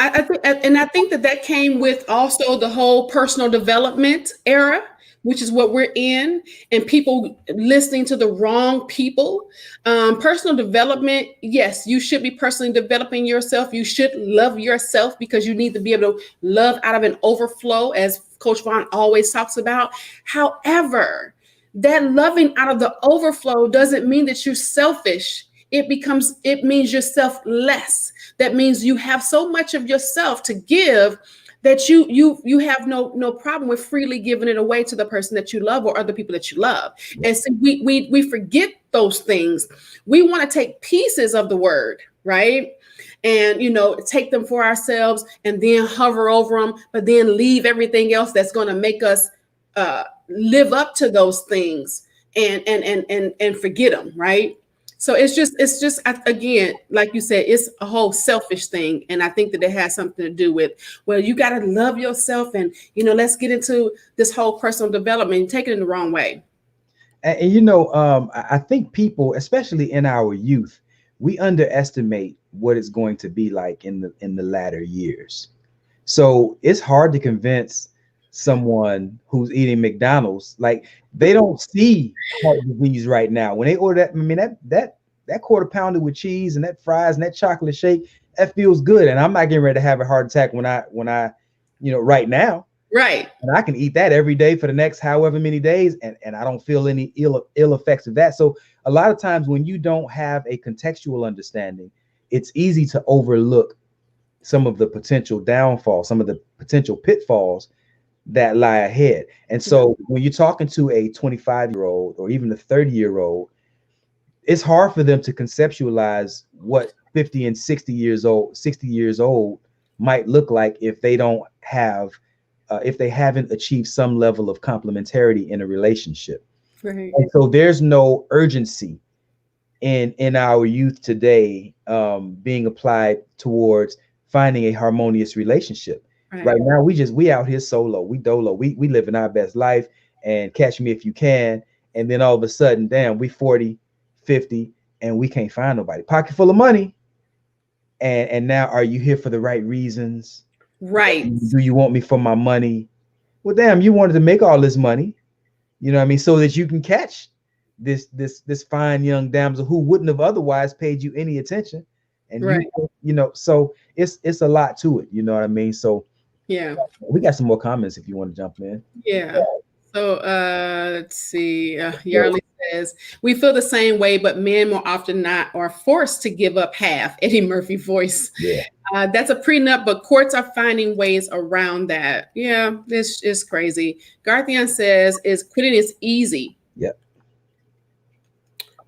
I think that came with also the whole personal development era, which is what we're in, and people listening to the wrong people. Personal development, yes, you should be personally developing yourself. You should love yourself because you need to be able to love out of an overflow, as Coach Vaughn always talks about. However, that loving out of the overflow doesn't mean that you're selfish. It means you're selfless. That means you have so much of yourself to give that you have no problem with freely giving it away to the person that you love or other people that you love. And so we forget those things. We want to take pieces of the word, right? And, take them for ourselves and then hover over them, but then leave everything else that's going to make us live up to those things and forget them, right? So it's just again, like you said, it's a whole selfish thing. And I think that it has something to do with, well, you got to love yourself. And, let's get into this whole personal development and take it in the wrong way. And, I think people, especially in our youth, we underestimate what it's going to be like in the latter years. So it's hard to convince someone who's eating McDonald's, like they don't see heart disease right now. When they order that, I mean, that quarter pounder with cheese and that fries and that chocolate shake, that feels good. And I'm not getting ready to have a heart attack when I right now. Right. And I can eat that every day for the next however many days. And I don't feel any ill effects of that. So a lot of times when you don't have a contextual understanding, it's easy to overlook some of the potential downfalls, some of the potential pitfalls that lie ahead. And so when you're talking to a 25-year-old or even a 30-year-old, it's hard for them to conceptualize what 50 and 60 years old might look like if they don't have, if they haven't achieved some level of complementarity in a relationship. Right. And so there's no urgency in our youth today being applied towards finding a harmonious relationship. Right now, we out here solo, we dolo, we living our best life and catch me if you can. And then all of a sudden, damn, we 40, 50, and we can't find nobody. Pocket full of money. And now, are you here for the right reasons? Right. Do you want me for my money? Well, damn, you wanted to make all this money, you know what I mean, so that you can catch this fine young damsel who wouldn't have otherwise paid you any attention. And Right. you know, so it's a lot to it, you know what I mean? So Yeah. we got some more comments if you want to jump in. Yeah. So let's see. Yarley says, we feel the same way, but men more often not are forced to give up half. Eddie Murphy voice. Yeah. That's a prenup, but courts are finding ways around that. Yeah, this is crazy. Garthian says, is quitting is easy. Yep.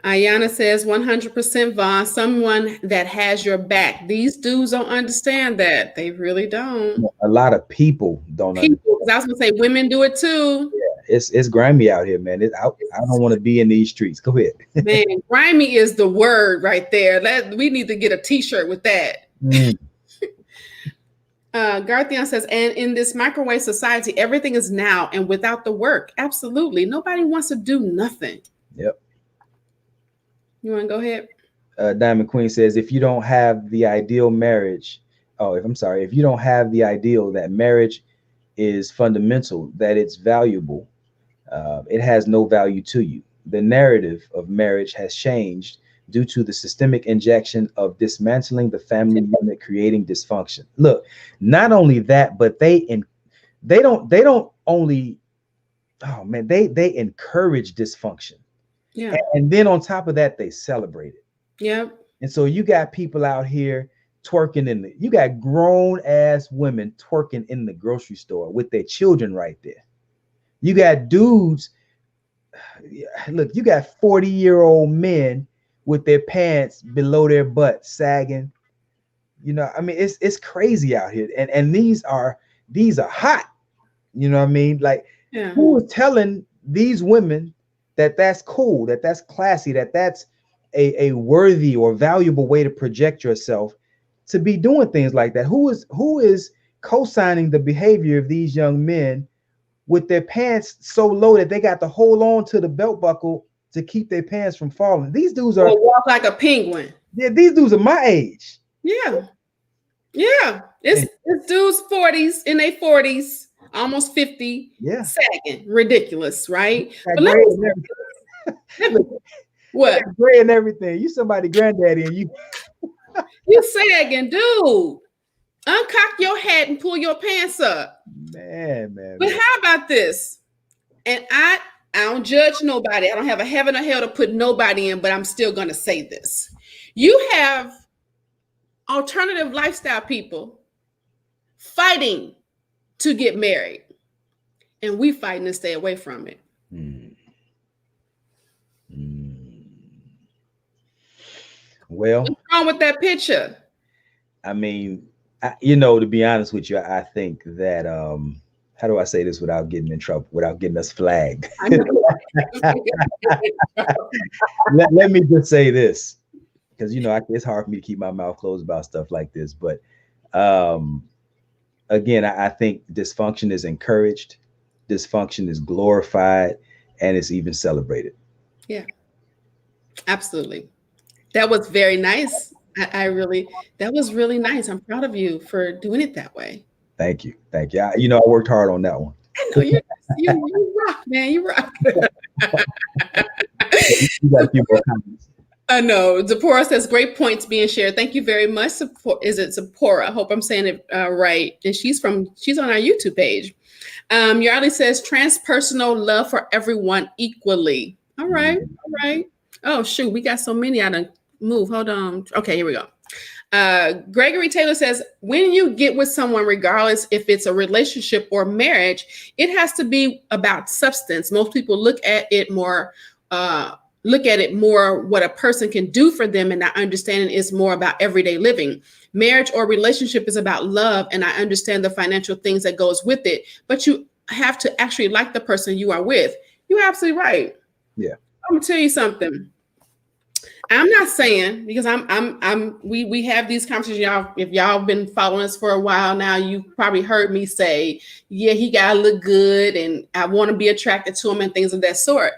Ayana says 100% Vaughn, someone that has your back. These dudes don't understand that. They really don't. A lot of people don't understand. People, 'cause I was gonna say women do it too. Yeah, it's grimy out here, man. I don't want to be in these streets. Go ahead. Man, grimy is the word right there. We need to get a t-shirt with that. Mm. Garthian says, and in this microwave society, everything is now and without the work. Absolutely. Nobody wants to do nothing. Yep. You want to go ahead? Diamond Queen says, if you don't have the ideal marriage, if you don't have the ideal that marriage is fundamental, that it's valuable, it has no value to you. The narrative of marriage has changed due to the systemic injection of dismantling the family unit, creating dysfunction. Look, not only that, but they don't only, oh man, they encourage dysfunction. Yeah. And then on top of that, they celebrate it. Yeah. And so you got people out here twerking you got grown ass women twerking in the grocery store with their children right there. You got dudes, look, you got 40-year-old men with their pants below their butt sagging. You know, I mean, it's crazy out here. And these are hot. You know what I mean? Like, who is telling these women that that's cool, that that's classy, that that's a worthy or valuable way to project yourself, to be doing things like that? Who is co-signing the behavior of these young men with their pants so low that they got to hold on to the belt buckle to keep their pants from falling? These dudes are walk like a penguin. Yeah, these dudes are my age. Yeah. Yeah. It's dudes 40s in their 40s, almost 50, sagging. Ridiculous, right? But what? Gray and everything. You somebody granddaddy and you sagging, dude. Uncock your hat and pull your pants up. Man. But how about this? And I don't judge nobody. I don't have a heaven or hell to put nobody in, but I'm still going to say this. You have alternative lifestyle people fighting to get married, and we fighting to stay away from it. Well, what's wrong with that picture? I mean, to be honest with you, I think that how do I say this without getting in trouble, without getting us flagged? Let me just say this, because it's hard for me to keep my mouth closed about stuff like this. But again, I think dysfunction is encouraged, dysfunction is glorified, and it's even celebrated. Yeah, absolutely. That was very nice. That was really nice. I'm proud of you for doing it that way. Thank you. I worked hard on that one. I know you rock, man. You rock. You got a few more comments. I know. Zipporah says, great points being shared. Thank you very much. Is it Zipporah? I hope I'm saying it right. And she's on our YouTube page. Yarley says, transpersonal love for everyone equally. All right. All right. Oh, shoot. We got so many. I done move. Hold on. Okay, here we go. Gregory Taylor says, when you get with someone, regardless if it's a relationship or marriage, it has to be about substance. Most people look at it more what a person can do for them, and not understanding is more about everyday living. Marriage or relationship is about love, and I understand the financial things that goes with it, but you have to actually like the person you are with. You're absolutely right. Yeah. I'm gonna tell you something. I'm not saying, because we have these conversations, y'all. If y'all been following us for a while now, you probably heard me say, yeah, he gotta look good and I want to be attracted to him and things of that sort.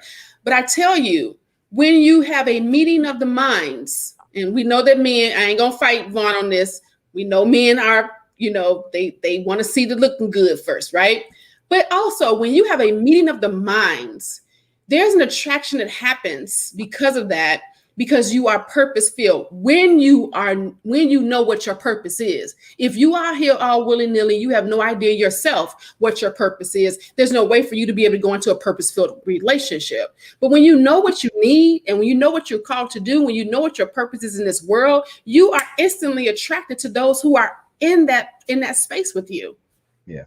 But I tell you, when you have a meeting of the minds, and we know that men, I ain't gonna fight Vaughn on this. We know men are, they want to see the looking good first, right? But also, when you have a meeting of the minds, there's an attraction that happens because of that, because you are purpose filled. When you know what your purpose is. If you are here all willy nilly, you have no idea yourself what your purpose is. There's no way for you to be able to go into a purpose filled relationship. But when you know what you need, and when you know what you're called to do, when you know what your purpose is in this world, you are instantly attracted to those who are in that space with you. Yeah.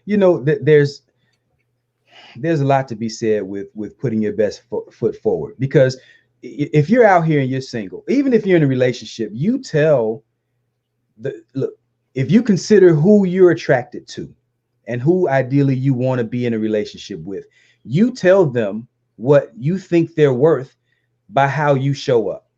You know, there's a lot to be said with putting your best foot forward, because if you're out here and you're single, even if you're in a relationship, you tell look, if you consider who you're attracted to and who ideally you want to be in a relationship with, you tell them what you think they're worth by how you show up.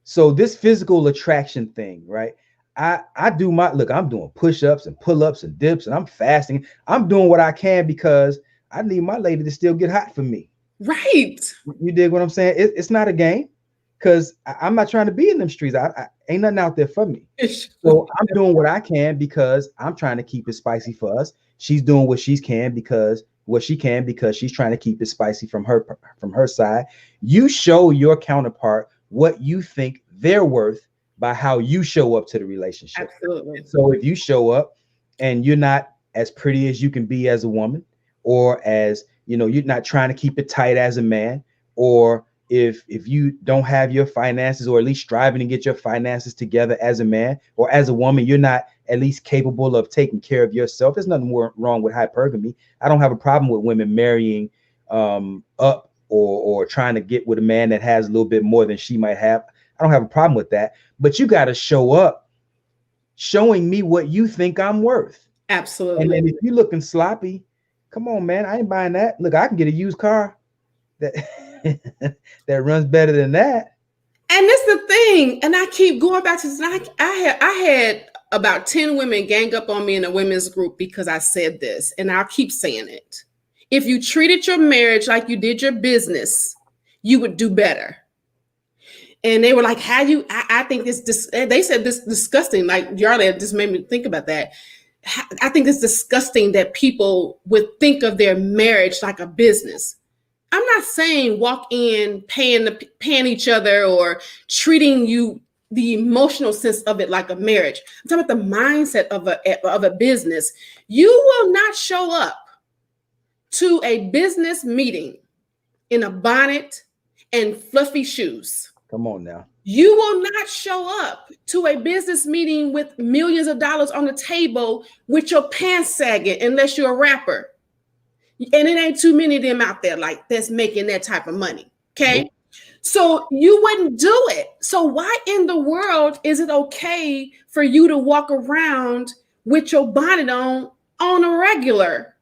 So this physical attraction thing, right? I do I'm doing push-ups and pull-ups and dips, and I'm fasting. I'm doing what I can because I need my lady to still get hot for me. Right. You dig what I'm saying? It's not a game, because I'm not trying to be in them streets. I ain't nothing out there for me. So I'm doing what I can because I'm trying to keep it spicy for us. She's doing what she can because she's trying to keep it spicy from her side. You show your counterpart what you think they're worth by how you show up to the relationship. Absolutely. So if you show up and you're not as pretty as you can be as a woman, or as, you're not trying to keep it tight as a man, or if you don't have your finances, or at least striving to get your finances together as a man or as a woman, you're not at least capable of taking care of yourself. There's nothing more wrong with hypergamy. I don't have a problem with women marrying up or trying to get with a man that has a little bit more than she might have. I don't have a problem with that, but you got to show up showing me what you think I'm worth. Absolutely. And then if you're looking sloppy, come on, man, I ain't buying that. Look, I can get a used car that that runs better than that. And that's the thing. And I keep going back to this. I had about 10 women gang up on me in a women's group because I said this, and I'll keep saying it. If you treated your marriage like you did your business, you would do better. And they were like, I think they said this disgusting. Like, Yarly just made me think about that. I think it's disgusting that people would think of their marriage like a business. I'm not saying walk in paying each other or treating you, the emotional sense of it, like a marriage. I'm talking about the mindset of a business. You will not show up to a business meeting in a bonnet and fluffy shoes. Come on now. You will not show up to a business meeting with millions of dollars on the table with your pants sagging unless you're a rapper. And it ain't too many of them out there like that's making that type of money. Okay. Nope. So you wouldn't do it. So why in the world is it okay for you to walk around with your bonnet on a regular?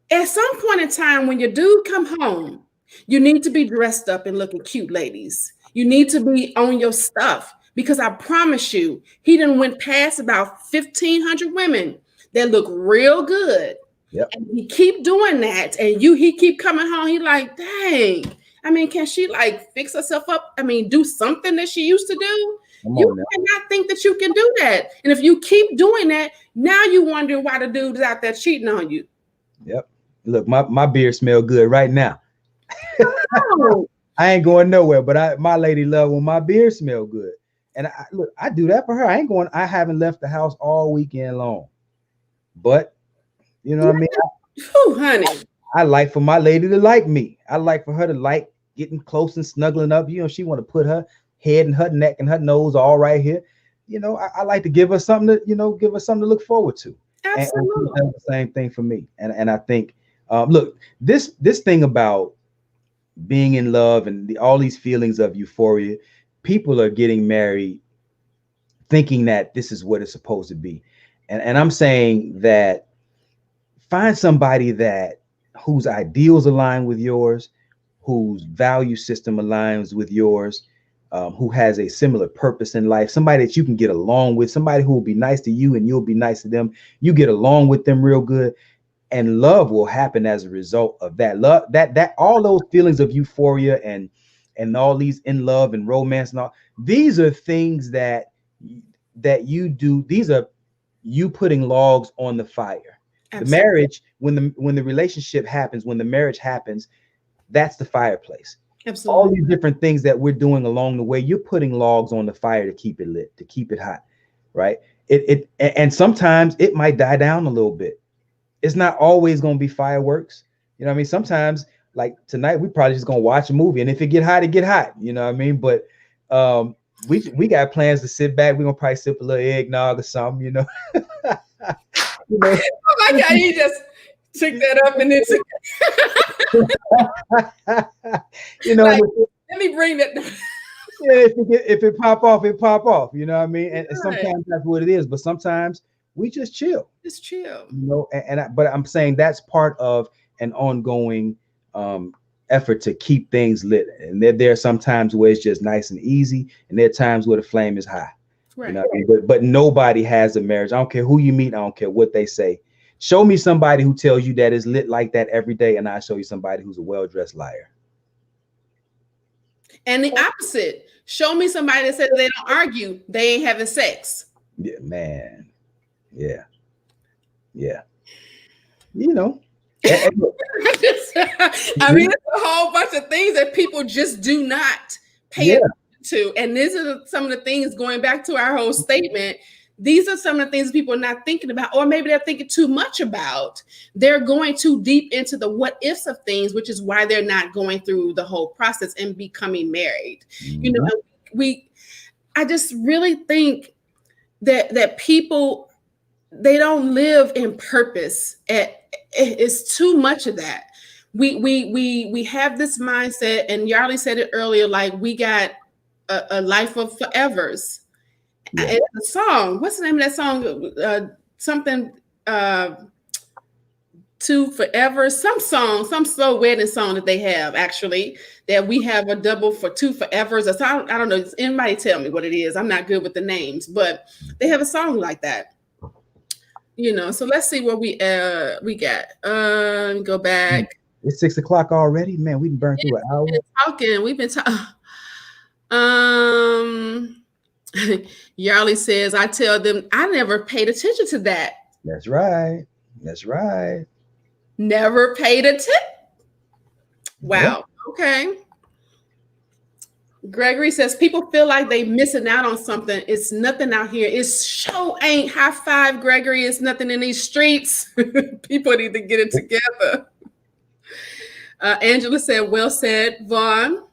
At some point in time, when your dude come home, you need to be dressed up and looking cute, ladies. You need to be on your stuff, because I promise you, he done went past about 1,500 women that look real good. Yep. And he keep doing that, and he keep coming home. He like, dang. I mean, can she like fix herself up? I mean, do something that she used to do? You cannot think that you can do that. And if you keep doing that, now you wondering why the dude is out there cheating on you. Yep. Look, my beard smell good right now. I ain't going nowhere, but my lady love when my beard smell good. And I do that for her. I haven't left the house all weekend long. But you know what I mean? Honey. I like for my lady to like me. I like for her to like getting close and snuggling up. She want to put her head and her neck and her nose all right here. I like to give her something to, give her something to look forward to. Absolutely. And the same thing for me. And I think, look, this thing about being in love and all these feelings of euphoria, people are getting married thinking that this is what it's supposed to be. And I'm saying that find somebody whose ideals align with yours, whose value system aligns with yours, who has a similar purpose in life, somebody that you can get along with, somebody who will be nice to you and you'll be nice to them. You get along with them real good, and love will happen as a result of that. Love, that all those feelings of euphoria and all these in love and romance and all, these are things that you do. These are you putting logs on the fire. The marriage, when the relationship happens, when the marriage happens, that's the fireplace. Absolutely. All these different things that we're doing along the way, you're putting logs on the fire to keep it lit, to keep it hot, right? And sometimes it might die down a little bit. It's not always going to be fireworks. You know what I mean? Sometimes, like tonight, we probably just going to watch a movie, and if it get hot, it get hot. You know what I mean? But we got plans to sit back. We're going to probably sip a little eggnog or something, you know. You know? I like how you just took that up and then you know, like, let me bring that. Yeah, if it pop off, it pop off. You know what I mean? And Right. sometimes that's what it is. But sometimes we just chill. Just chill. You know, but I'm saying that's part of an ongoing effort to keep things lit. And there are some times where it's just nice and easy, and there are times where the flame is high. Right. You know what I mean? But nobody has a marriage. I don't care who you meet. I don't care what they say. Show me somebody who tells you that it's lit like that every day, and I'll show you somebody who's a well-dressed liar. And the opposite. Show me somebody that said they don't argue, they ain't having sex. Yeah, man. Yeah. Yeah. You know. I mean, it's a whole bunch of things that people just do not pay attention to. And these are some of the things, going back to our whole statement, these are some of the things people are not thinking about, or maybe they're thinking too much about. They're going too deep into the what ifs of things, which is why they're not going through the whole process and becoming married. Mm-hmm. You know, I just really think that people, they don't live in purpose. It's too much of that. We have this mindset, and Yarly said it earlier, like we got a life of forevers. Yeah. It's a song. What's the name of that song? Something to forever. Some slow wedding song that they have, actually, that we have a double for two forevers. I don't know. Anybody tell me what it is? I'm not good with the names, but they have a song like that. You know. So let's see what we got. Go back. It's 6 o'clock already, man. We can burn through an hour. We've been talking. Yarly says, I tell them I never paid attention to that. That's right. That's right. Never paid attention. Wow. Yep. Okay. Gregory says people feel like they missing out on something. It's nothing out here. It's show ain't high five, Gregory. It's nothing in these streets. People need to get it together. Angela said, well said, Vaughn.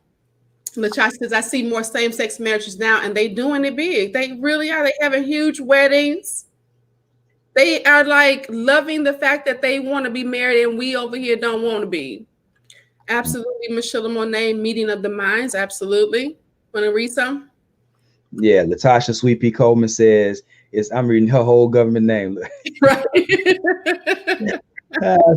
LaChai says, I see more same-sex marriages now, and they doing it big. They really are. They having huge weddings. They are like loving the fact that they want to be married, and we over here don't want to be. Absolutely, Michelle Monet, meeting of the minds. Absolutely. Want to read some? Yeah, Latasha Sweet Pea Coleman says, I'm reading her whole government name. Right.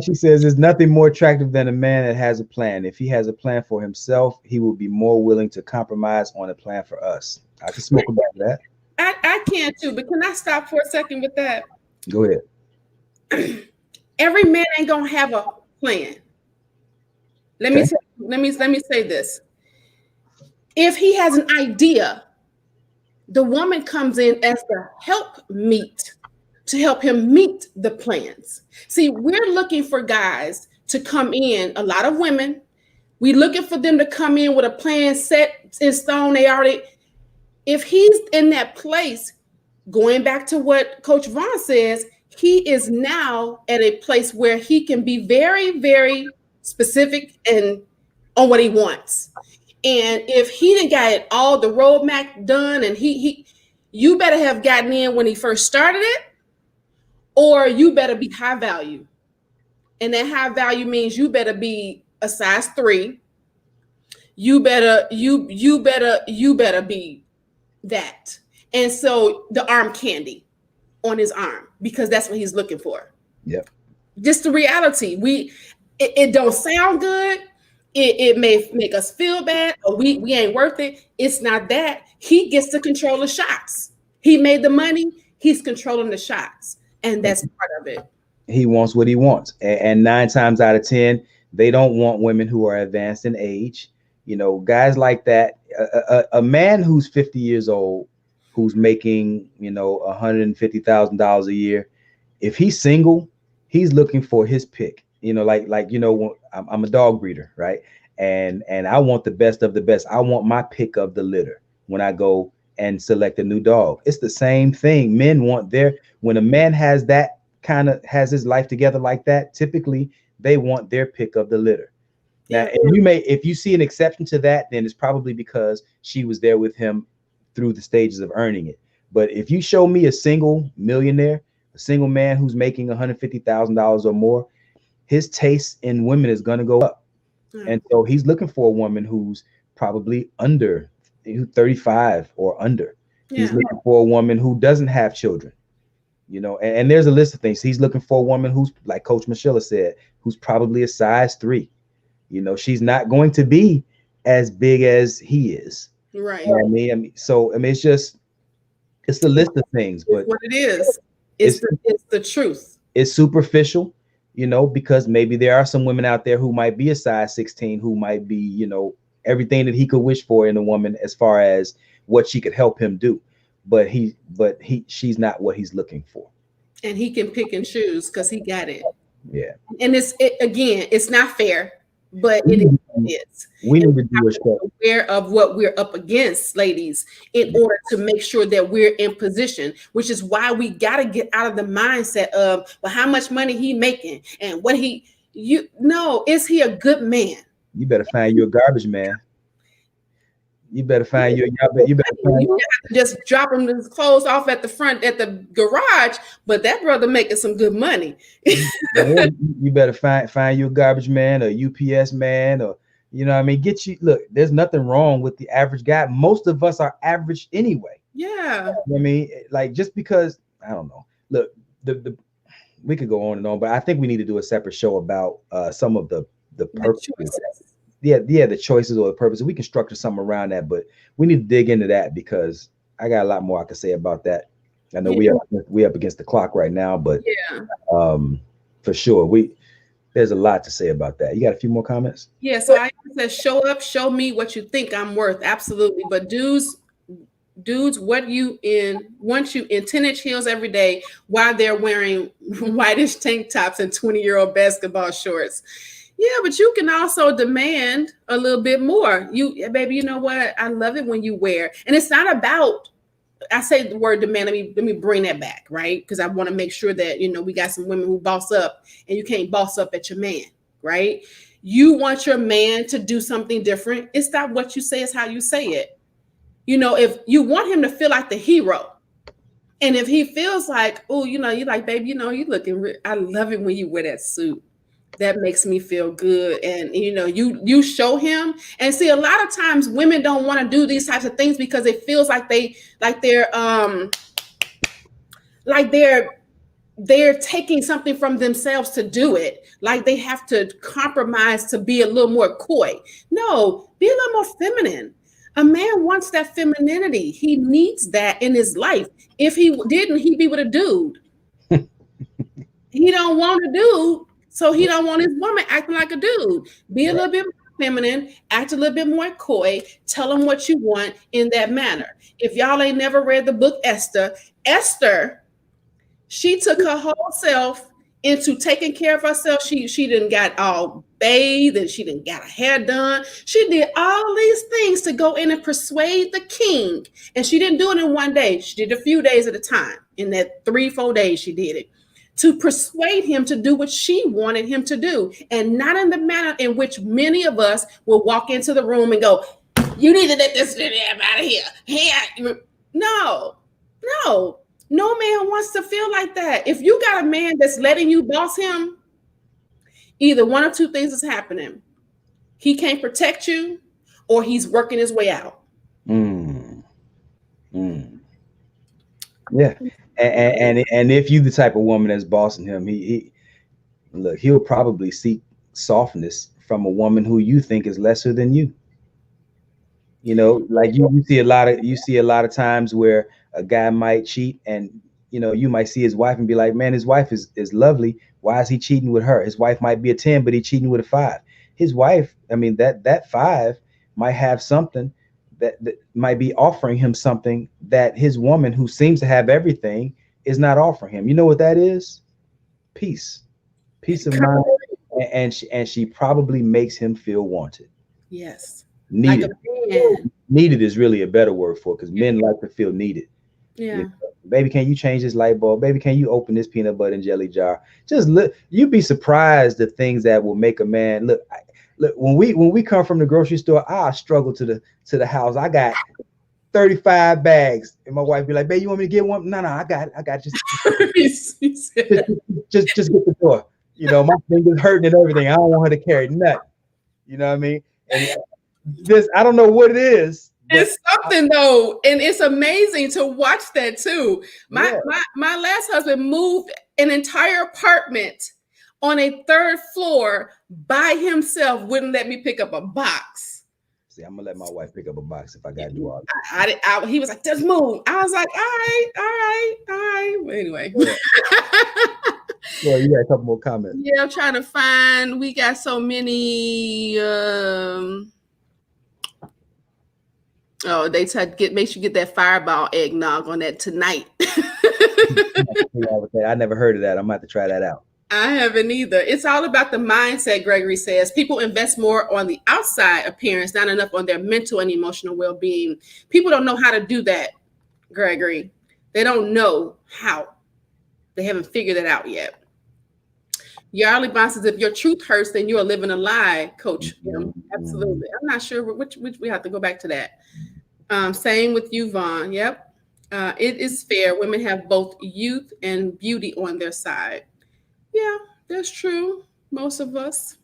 She says, there's nothing more attractive than a man that has a plan. If he has a plan for himself, he will be more willing to compromise on a plan for us. I can smoke about that. I can too, but can I stop for a second with that? Go ahead. Every man ain't gonna have a plan. Let me say this. If he has an idea, the woman comes in as the helpmeet to help him meet the plans. See, we're looking for guys to come in, a lot of women, we're looking for them to come in with a plan set in stone. If he's in that place, going back to what Coach Vaughn says, he is now at a place where he can be very, very specific and on what he wants. And if he didn't got all the roadmap done, and you better have gotten in when he first started it, or you better be high value. And that high value means you better be a size 3. You better be that. And so the arm candy on his arm, because that's what he's looking for. Yep. Just the reality. It don't sound good. It may make us feel bad, or we ain't worth it. It's not that. He gets to control the shots. He made the money. He's controlling the shots. And that's part of it. He wants what he wants. And 9 times out of 10, they don't want women who are advanced in age. You know, guys like that. A man who's 50 years old, who's making, $150,000 a year, if he's single, He's looking for his pick. You know, like you know, I'm a dog breeder, right? And I want the best of the best. I want my pick of the litter when I go and select a new dog. It's the same thing. Men want their, when a man has that kind of has his life together like that, typically they want their pick of the litter. Now, Yeah. and you may, if you see an exception to that, then it's probably because she was there with him through the stages of earning it. But if you show me a single millionaire, a single man who's making $150,000 or more, his taste in women is going to go up. And so he's looking for a woman who's probably under, who's 35 or under. He's looking for a woman who doesn't have children, you know, and there's a list of things. He's looking for a woman who's, like Coach Michelle said, who's probably a size 3. You know, she's not going to be as big as he is. Right. You know what I mean? So, I mean, it's just, it's the list of things, but what it is, it's the truth. It's superficial, you know, because maybe there are some women out there who might be a size 16, who might be, you know, everything that he could wish for in a woman as far as what she could help him do. But she's not what he's looking for. And he can pick and choose because he got it. Yeah. And again, it's not fair, but it is. We need to do a show. Aware of what we're up against, ladies, in order to make sure that we're in position, which is why we got to get out of the mindset of, well, how much money he making and what is he a good man? You better find you a garbage man. You better find you just drop him his clothes off at the front at the garage, but that brother making some good money. You better find you a garbage man, a UPS man, or you know what I mean, look, there's nothing wrong with the average guy. Most of us are average anyway. Yeah. You know what I mean, like, just because, I don't know. Look, we could go on and on, but I think we need to do a separate show about some of the purposes. The choices or the purposes. We can structure something around that, but we need to dig into that because I got a lot more I could say about that. I know we up against the clock right now, but for sure there's a lot to say about that. You got a few more comments? Yeah, so I said, show up, show me what you think I'm worth. Absolutely. But dudes, once you in 10-inch heels every day while they're wearing whitish tank tops and 20-year-old basketball shorts. Yeah, but you can also demand a little bit more. Baby, you know what? I love it when you wear. And it's not about, I say the word demand, let me bring that back, right? Because I want to make sure that, you know, we got some women who boss up and you can't boss up at your man, right? You want your man to do something different. It's not what you say, it's how you say it. You know, if you want him to feel like the hero, and if he feels like, oh, you know, you're like, baby, you know, you looking, I love it when you wear that suit. That makes me feel good. And, you know, you show him. And see, a lot of times women don't want to do these types of things because it feels like they're taking something from themselves to do it. Like they have to compromise to be a little more coy. No, be a little more feminine. A man wants that femininity. He needs that in his life. If he didn't, he'd be with a dude. He don't want a dude. So he don't want his woman acting like a dude. Be a little bit more feminine, act a little bit more coy, tell him what you want in that manner. If y'all ain't never read the book Esther, she took her whole self into taking care of herself. She done got all bathed and she done got her hair done. She did all these things to go in and persuade the king. And she didn't do it in one day. She did a few days at a time. In that 3-4 days she did it. To persuade him to do what she wanted him to do, and not in the manner in which many of us will walk into the room and go, you need to let this out of here. No man wants to feel like that. If you got a man that's letting you boss him, either one of two things is happening. He can't protect you, or he's working his way out. Yeah. And if you the type of woman that's bossing him, he'll probably seek softness from a woman who you think is lesser than you. You know, like you see a lot of times where a guy might cheat, and you know, you might see his wife and be like, man, his wife is lovely. Why is he cheating with her? His wife might be a 10, but he's cheating with a 5. His wife, I mean, that 5 might have something that might be offering him something that his woman, who seems to have everything, is not offering him. You know what that is? Peace. peace of mind, and she probably makes him feel wanted. Yes. Needed. Like a man. Needed is really a better word for it, because men like to feel needed. Yeah. You know, baby, can you change this light bulb? Baby, can you open this peanut butter and jelly jar? Just look, you'd be surprised the things that will make a man look. Look, when we come from the grocery store, I struggle to the house. I got 35 bags, and my wife be like, "Babe, you want me to get one?" No, I got just just get the door. You know, my fingers hurting and everything. I don't want her to carry nothing. You know what I mean? And this, I don't know what it is. It's something though, and it's amazing to watch that too. My last husband moved an entire apartment on a 3rd floor by himself. Wouldn't let me pick up a box. See, I'm gonna let my wife pick up a box if I gotta do all that. He was like, "Just move." I was like, all right. But anyway. Well, you got a couple more comments. Yeah, I'm trying to find. We got so many. Oh, they said make sure you get that fireball eggnog on that tonight. I never heard of that. I'm gonna have to try that out. I haven't either. It's all about the mindset, Gregory says. People invest more on the outside appearance, not enough on their mental and emotional well-being. People don't know how to do that, Gregory. They don't know how. They haven't figured it out yet. Yarley Bond says, if your truth hurts, then you are living a lie, Coach. Absolutely. I'm not sure which we have to go back to that. Same with you, Vaughn. Yep. It is fair. Women have both youth and beauty on their side. Yeah, that's true. Most of us.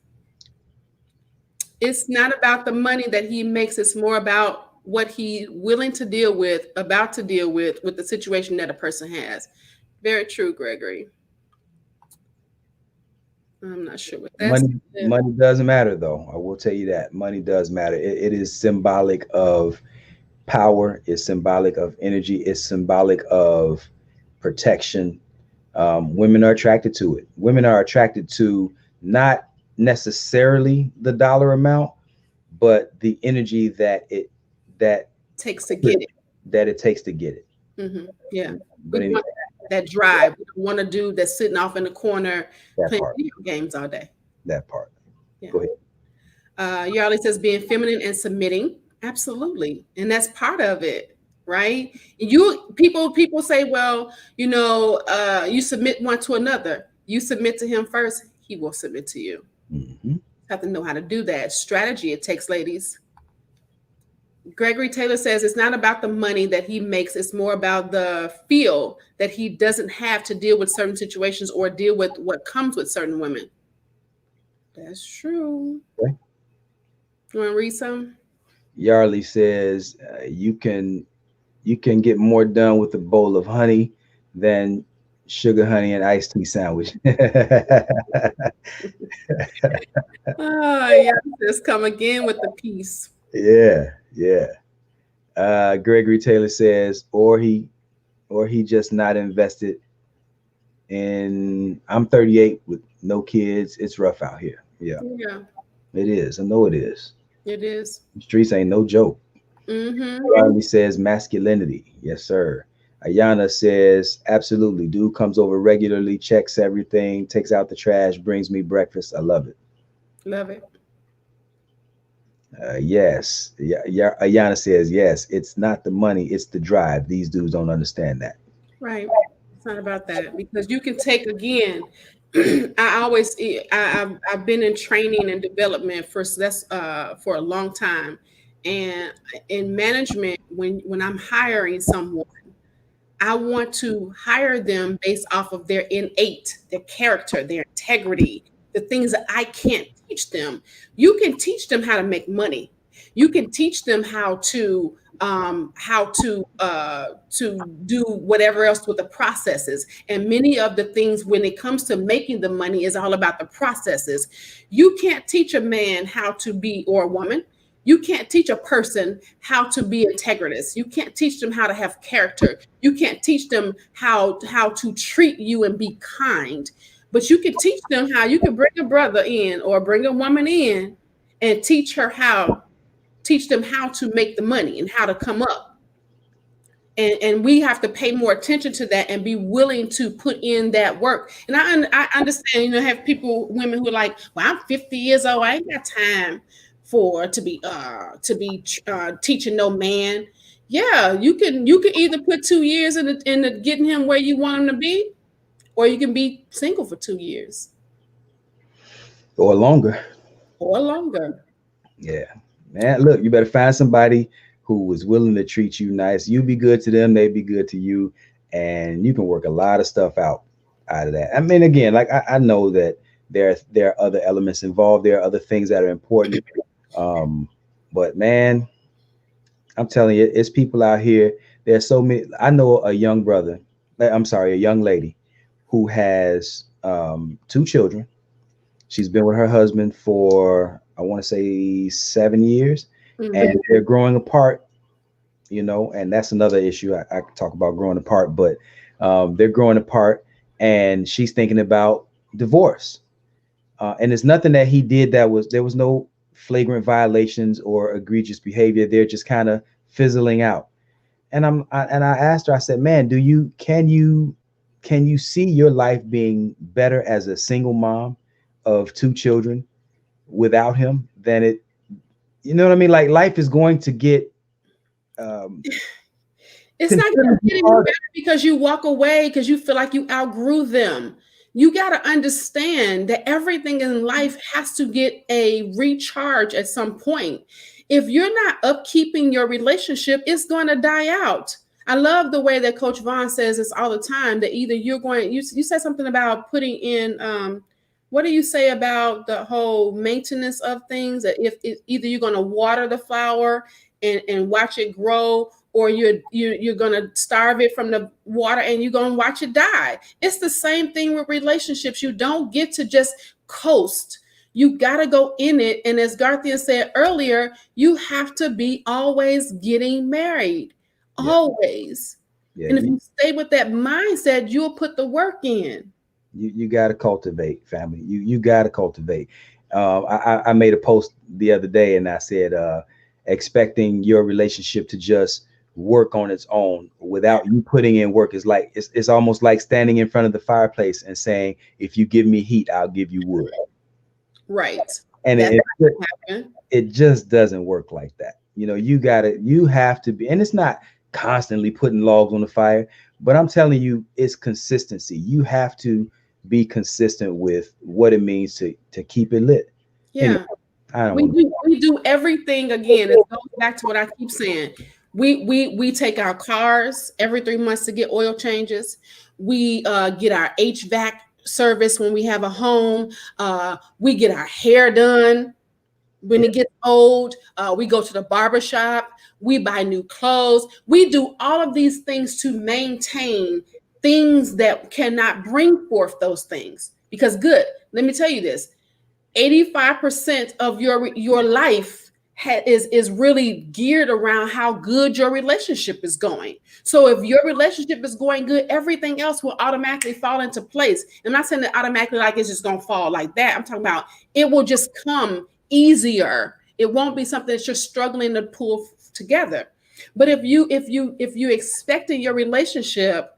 It's not about the money that he makes. It's more about what he's willing to deal with, about to deal with the situation that a person has. Very true, Gregory. I'm not sure what that's. Money doesn't matter, though. I will tell you that money does matter. It is symbolic of power. It's symbolic of energy. It's symbolic of protection. Women are attracted to it. Women are attracted to not necessarily the dollar amount, but the energy that takes to get it. That it takes to get it. Mm-hmm. Yeah. But anyway, that drive. We don't want a dude that's sitting off in the corner playing video games all day. That part. Yeah. Go ahead. Yarley says being feminine and submitting. Absolutely. And that's part of it, right? People say, well, you submit one to another. You submit to him first, he will submit to you. Mm-hmm. You have to know how to do that. Strategy it takes, ladies. Gregory Taylor says it's not about the money that he makes. It's more about the feel that he doesn't have to deal with certain situations or deal with what comes with certain women. That's true. Okay. You want to read some? Yarley says you can get more done with a bowl of honey than sugar, honey, and iced tea sandwich. Yeah, just come again with the peace. Yeah. Gregory Taylor says, or he just not invested in. I'm 38 with no kids. It's rough out here. Yeah. It is. I know it is. It is. The streets ain't no joke. Mm-hmm. He says masculinity. Yes, sir. Ayana says, absolutely. Dude comes over regularly, checks everything, takes out the trash, brings me breakfast. I love it. Love it. Yes. Ayana says, yes, it's not the money, it's the drive. These dudes don't understand that. Right. It's not about that, because you can take, again, I've been in training and development for a long time. And in management, when I'm hiring someone, I want to hire them based off of their innate, their character, their integrity, the things that I can't teach them. You can teach them how to make money. You can teach them how to do whatever else with the processes. And many of the things when it comes to making the money is all about the processes. You can't teach a man how to be, or a woman. You can't teach a person how to be integritous. You can't teach them how to have character. You can't teach them how to treat you and be kind. But you can teach them how you can bring a brother in or bring a woman in and teach them how to make the money and how to come up. And we have to pay more attention to that and be willing to put in that work. And I understand, have people, women who are like, well, I'm 50 years old, I ain't got time to be teaching no man. Yeah, you can either put 2 years in getting him where you want him to be, or you can be single for 2 years or longer. or longer. Yeah, man. Look, you better find somebody who is willing to treat you nice. You be good to them, they be good to you, and you can work a lot of stuff out of that. I mean, again, like I know that there are other elements involved. There are other things that are important. But man, I'm telling you, it's people out here. There's so many. I know a young brother. I'm sorry, a young lady who has 2 children. She's been with her husband for, I want to say, 7 years, and they're growing apart, and that's another issue. I could talk about growing apart, but they're growing apart, and she's thinking about divorce. And it's nothing that he did there was no flagrant violations or egregious behavior. They're just kind of fizzling out. And I asked her, I said, man, can you see your life being better as a single mom of 2 children without him than it, you know what I mean? Like, life is going to get, it's not going to get any better because you walk away because you feel like you outgrew them. You got to understand that everything in life has to get a recharge at some point. If you're not upkeeping your relationship, it's going to die out. I love the way that Coach Vaughn says this all the time, that either you said something about putting in, what do you say about the whole maintenance of things? That if either you're going to water the flower and watch it grow, or you're going to starve it from the water and you're going to watch it die. It's the same thing with relationships. You don't get to just coast. You got to go in it. And as Garthia said earlier, you have to be always getting married. Yeah. Always. Yeah, and if you stay with that mindset, you'll put the work in. You got to cultivate, family. You got to cultivate. I made a post the other day and I said, expecting your relationship to just work on its own without you putting in work is like, it's almost like standing in front of the fireplace and saying, if you give me heat, I'll give you wood. Right. And it just doesn't work like that. You have to be, and it's not constantly putting logs on the fire, but I'm telling you, it's consistency. You have to be consistent with what it means to keep it lit. Yeah. Anyway, we do everything again. It goes back to what I keep saying. We take our cars every 3 months to get oil changes. We get our HVAC service when we have a home. We get our hair done when it gets old. We go to the barbershop. We buy new clothes. We do all of these things to maintain things that cannot bring forth those things. Because let me tell you this, 85% of your life is really geared around how good your relationship is going. So if your relationship is going good, everything else will automatically fall into place. I'm not saying that automatically like it's just going to fall like that. I'm talking about it will just come easier. It won't be something that you're struggling to pull together. But if you expecting your relationship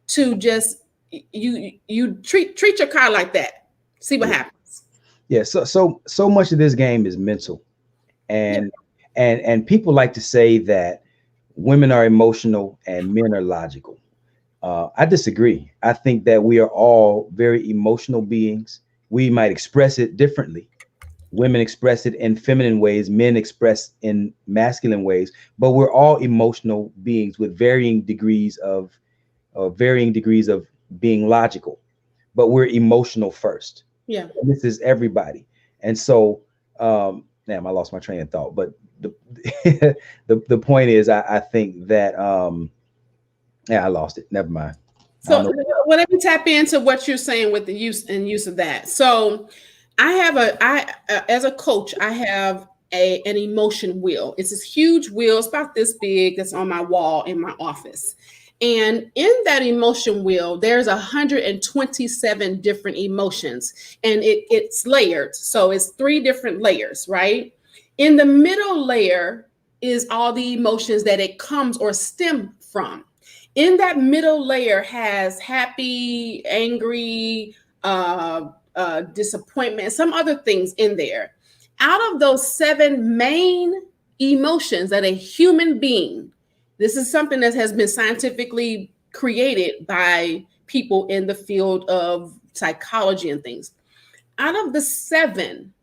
to just you treat your car like that, see what happens. Yeah. So much of this game is mental. And people like to say that women are emotional and men are logical. I disagree. I think that we are all very emotional beings. We might express it differently. Women express it in feminine ways, men express in masculine ways, but we're all emotional beings with varying degrees of being logical. But we're emotional first. Yeah. And this is everybody. And so damn, I lost my train of thought. But the point is, I think that I lost it. Never mind. So let me tap into what you're saying with the use of that. So as a coach, I have an emotion wheel. It's this huge wheel. It's about this big. That's on my wall in my office. And in that emotion wheel, there's 127 different emotions, and it's layered. So it's 3 different layers, right? In the middle layer is all the emotions that it comes or stem from. In that middle layer has happy, angry, disappointment, some other things in there. Out of those 7 main emotions that a human being, this is something that has been scientifically created by people in the field of psychology and things. Out of the 7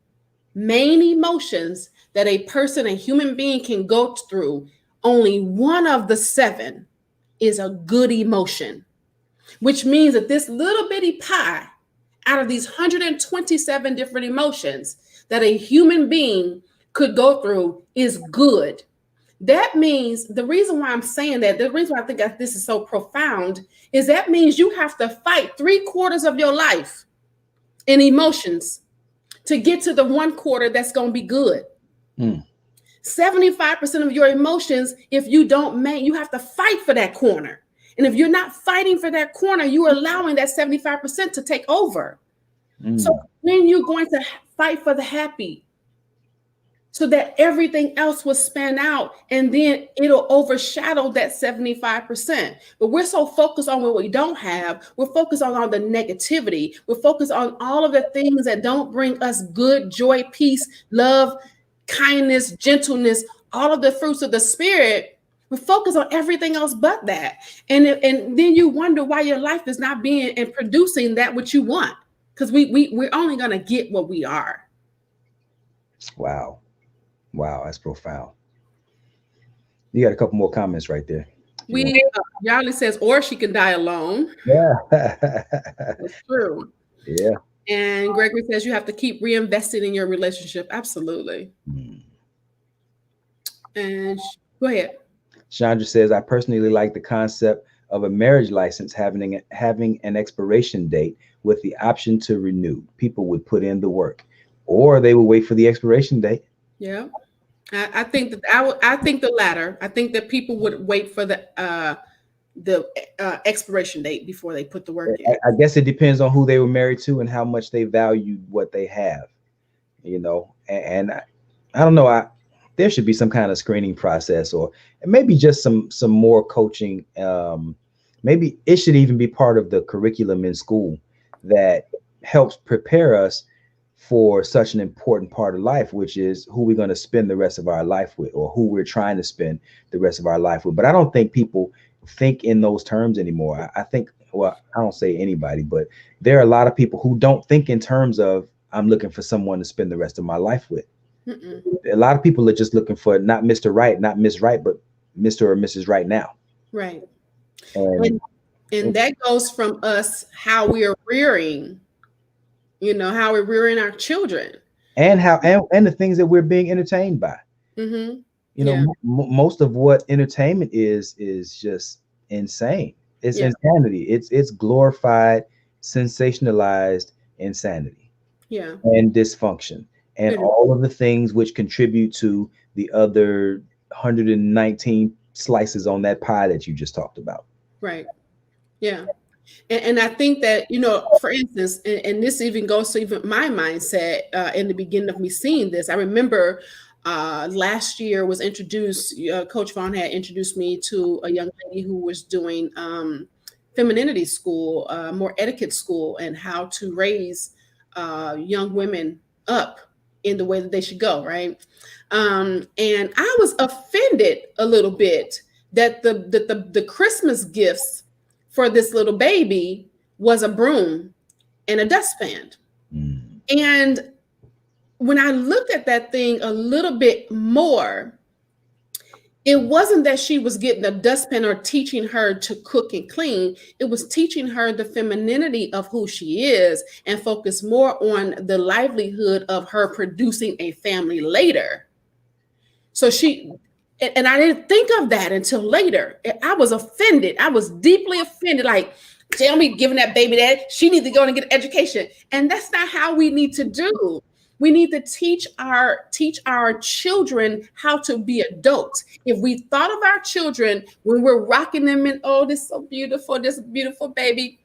main emotions that a person, a human being can go through, only one of the 7 is a good emotion, which means that this little bitty pie out of these 127 different emotions that a human being could go through is good. That means the reason why I'm saying that, the reason why I think that this is so profound is that means you have to fight 3/4 of your life in emotions to get to the 1/4 that's going to be good. 75% of your emotions, if you don't you have to fight for that corner. And if you're not fighting for that corner, you're allowing that 75% to take over. So when you're going to fight for the happy, so that everything else will span out and then it'll overshadow that 75%. But we're so focused on what we don't have. We're focused on all the negativity. We're focused on all of the things that don't bring us good, joy, peace, love, kindness, gentleness, all of the fruits of the spirit. We focus on everything else but that. And then you wonder why your life is not being and producing that which you want. Because we're only going to get what we are. Wow. Wow, that's profound. You got a couple more comments right there. Yali says, or she can die alone. Yeah. That's true. Yeah. And Gregory says you have to keep reinvesting in your relationship. Absolutely. And go ahead. Chandra says, I personally like the concept of a marriage license having an expiration date with the option to renew. People would put in the work, or they would wait for the expiration date. Yeah, I think that I think the latter. I think that people would wait for the expiration date before they put the work in. I guess it depends on who they were married to and how much they valued what they have, you know. And I don't know. There should be some kind of screening process, or maybe just some more coaching. Maybe it should even be part of the curriculum in school that helps prepare us for such an important part of life, which is who we're going to spend the rest of our life with, or who we're trying to spend the rest of our life with. But I don't think people think in those terms anymore. I think, well, I don't say anybody, but there are a lot of people who don't think in terms of, I'm looking for someone to spend the rest of my life with. A lot of people are just looking for not Mr. Right, not Miss Right, but Mr. or Mrs. Right now. Right. And that goes from us, how we are rearing, how we're rearing our children. And how and the things that we're being entertained by. Most of what entertainment is just insane. It's insanity. It's glorified, sensationalized insanity. Yeah. And dysfunction. And all of the things which contribute to the other 119 slices on that pie that you just talked about. Right. Yeah. And I think that, for instance, and this even goes to even my mindset in the beginning of me seeing this. I remember last year was introduced, Coach Vaughn had introduced me to a young lady who was doing femininity school, more etiquette school, and how to raise young women up in the way that they should go, right? And I was offended a little bit that the Christmas gifts for this little baby was a broom and a dustpan. And when I looked at that thing a little bit more, it wasn't that she was getting a dustpan or teaching her to cook and clean. It was teaching her the femininity of who she is and focus more on the livelihood of her producing a family later. So and I didn't think of that until later. I was offended. I was deeply offended. Like, tell me, giving that baby that, she needs to go and get an education. And that's not how we need to do. We need to teach our children how to be adults. If we thought of our children when we're rocking them in, oh, this is so beautiful, this beautiful baby.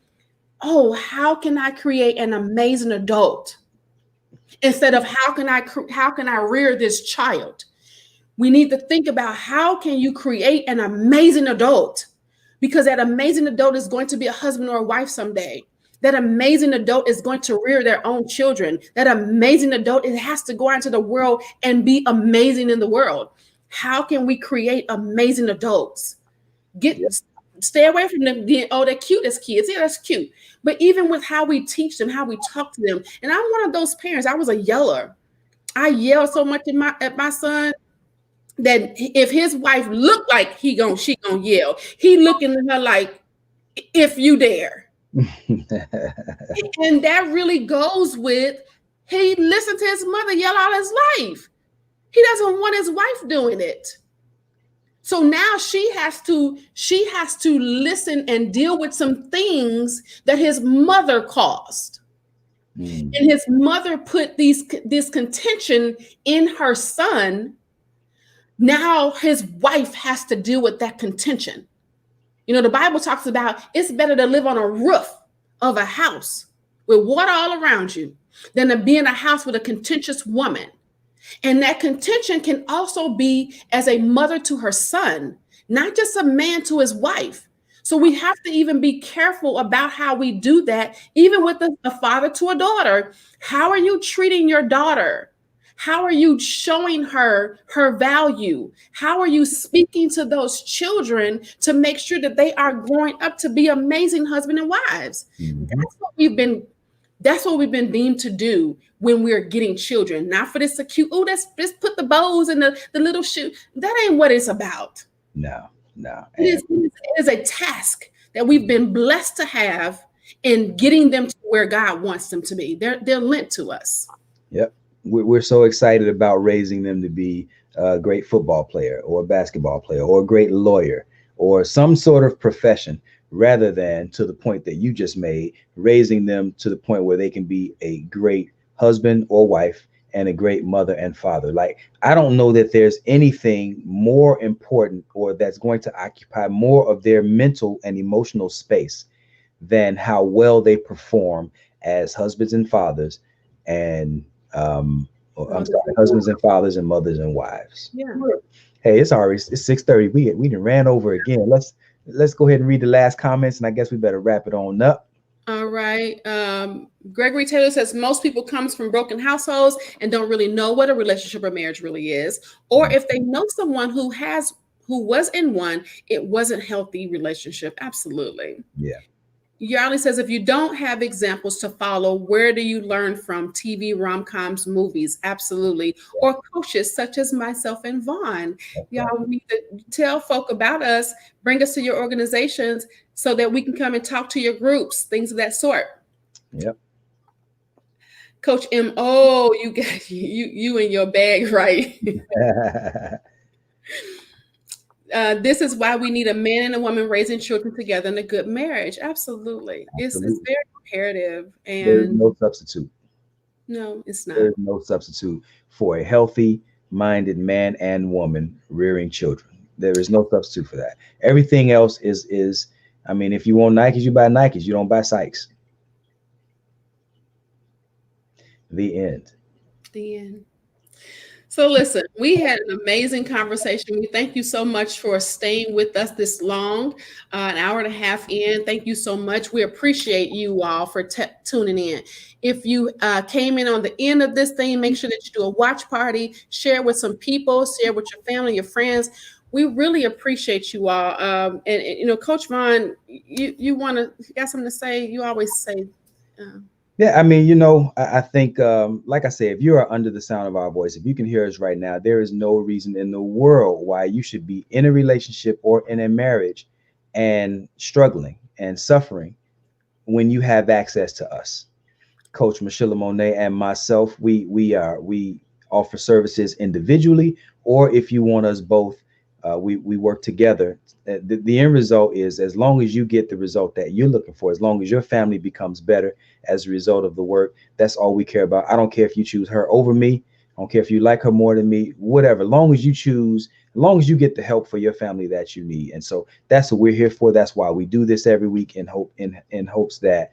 Oh, how can I create an amazing adult? Instead of how can I rear this child? We need to think about how can you create an amazing adult? because that amazing adult is going to be a husband or a wife someday. That amazing adult is going to rear their own children. That amazing adult, it has to go out into the world and be amazing in the world. How can we create amazing adults? Stay away from them being, oh, they're cute as kids. Yeah, that's cute. But even with how we teach them, how we talk to them. And I'm one of those parents. I was a yeller. I yelled so much at my son that if his wife looked like she gonna yell, he looking at her like, if you dare. And that really goes with, he listened to his mother yell all his life. He doesn't want his wife doing it. So now she has to listen and deal with some things that his mother caused. And his mother put this contention in her son. Now his wife has to deal with that contention. You know, the Bible talks about it's better to live on a roof of a house with water all around you than to be in a house with a contentious woman. And that contention can also be as a mother to her son, not just a man to his wife. So we have to even be careful about how we do that, even with a father to a daughter. How are you treating your daughter? How are you showing her value? How are you speaking to those children to make sure that they are growing up to be amazing husband and wives? That's what we've been deemed to do when we're getting children. Not for this cute, oh, let's put the bows and the little shoe. That ain't what it's about. No. It is a task that we've been blessed to have in getting them to where God wants them to be. They're lent to us. Yep. We're so excited about raising them to be a great football player or a basketball player or a great lawyer or some sort of profession, rather than, to the point that you just made, raising them to the point where they can be a great husband or wife and a great mother and father. Like, I don't know that there's anything more important or that's going to occupy more of their mental and emotional space than how well they perform as husbands and fathers and husbands and fathers and mothers and wives. Yeah. Hey, it's 6:30. We done ran over again. Let's go ahead and read the last comments, and I guess we better wrap it on up. All right. Gregory Taylor says most people comes from broken households and don't really know what a relationship or marriage really is, or if they know someone who was in one, it wasn't healthy relationship. Absolutely. Yeah. Yarley says, if you don't have examples to follow, where do you learn from? TV, rom-coms, movies? Absolutely. Or coaches such as myself and Vaughn. Y'all need to tell folk about us, bring us to your organizations so that we can come and talk to your groups, things of that sort. Yep. Coach M, oh, you got you in your bag, right? This is why we need a man and a woman raising children together in a good marriage. Absolutely. It's very imperative. And there's no substitute. No, it's not. There's no substitute for a healthy minded man and woman rearing children. There is no substitute for that. Everything else is I mean, if you want Nikes, you buy Nikes. You don't buy Sykes. The end. The end. So listen, we had an amazing conversation. We thank you so much for staying with us this long, an hour and a half in. Thank you so much. We appreciate you all for tuning in. If you came in on the end of this thing, make sure that you do a watch party, share with some people, share with your family, your friends. We really appreciate you all. And you know, Coach Vaughn, you got something to say? You always say. Yeah, I mean, you know, I think, like I said, if you are under the sound of our voice, if you can hear us right now, there is no reason in the world why you should be in a relationship or in a marriage and struggling and suffering when you have access to us. Coach Michelle Monet and myself, we offer services individually, or if you want us both, we work together. The end result is, as long as you get the result that you're looking for, as long as your family becomes better as a result of the work, that's all we care about. I don't care if you choose her over me. I don't care if you like her more than me, whatever. As long as you choose, as long as you get the help for your family that you need. And so that's what we're here for. That's why we do this every week, in hopes that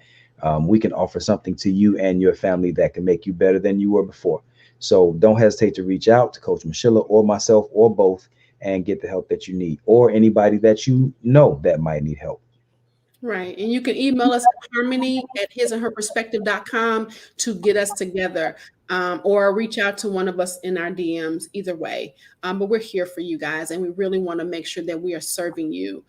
we can offer something to you and your family that can make you better than you were before. So don't hesitate to reach out to Coach Michelle or myself or both. and get the help that you need, or anybody that you know that might need help. Right. And you can email us at harmony@hisandherperspective.com to get us together, or reach out to one of us in our DMs, either way. But we're here for you guys, and we really want to make sure that we are serving you.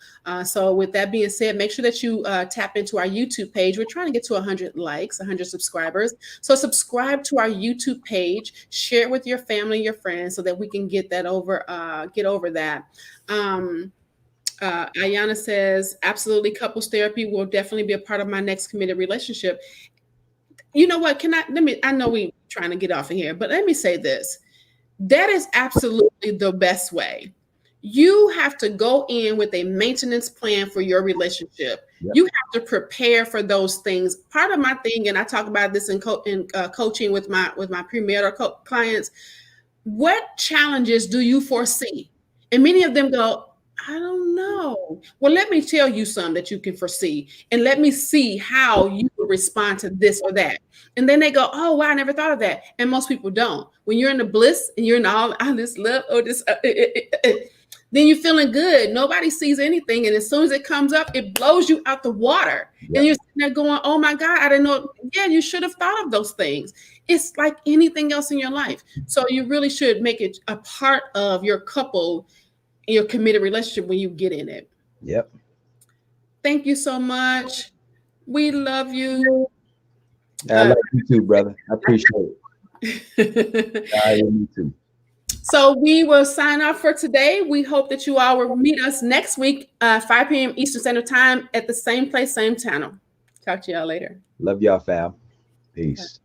So with that being said, make sure that you tap into our YouTube page. We're trying to get to 100 likes, 100 subscribers. So subscribe to our YouTube page, share it with your family, your friends, so that we can get over that. Ayana says, absolutely, couples therapy will definitely be a part of my next committed relationship. You know what? I know we trying to get off of here, but let me say this. That is absolutely the best way. You have to go in with a maintenance plan for your relationship. Yep. You have to prepare for those things. Part of my thing, and I talk about this in coaching with my premarital clients, what challenges do you foresee? And many of them go, I don't know. Well, let me tell you some that you can foresee, and let me see how you will respond to this or that. And then they go, oh, wow, I never thought of that. And most people don't. When you're in the bliss and you're in all this love or this, then you're feeling good. Nobody sees anything. And as soon as it comes up, it blows you out the water. Yep. And you're sitting there going, oh my God, I didn't know. Yeah, you should have thought of those things. It's like anything else in your life. So you really should make it a part of your couple, your committed relationship when you get in it. Yep. Thank you so much. We love you. I love you too, brother. I appreciate it. I love you too. So we will sign off for today. We hope that you all will meet us next week, 5 p.m. Eastern Standard Time at the same place, same channel. Talk to y'all later. Love y'all, fam. Peace.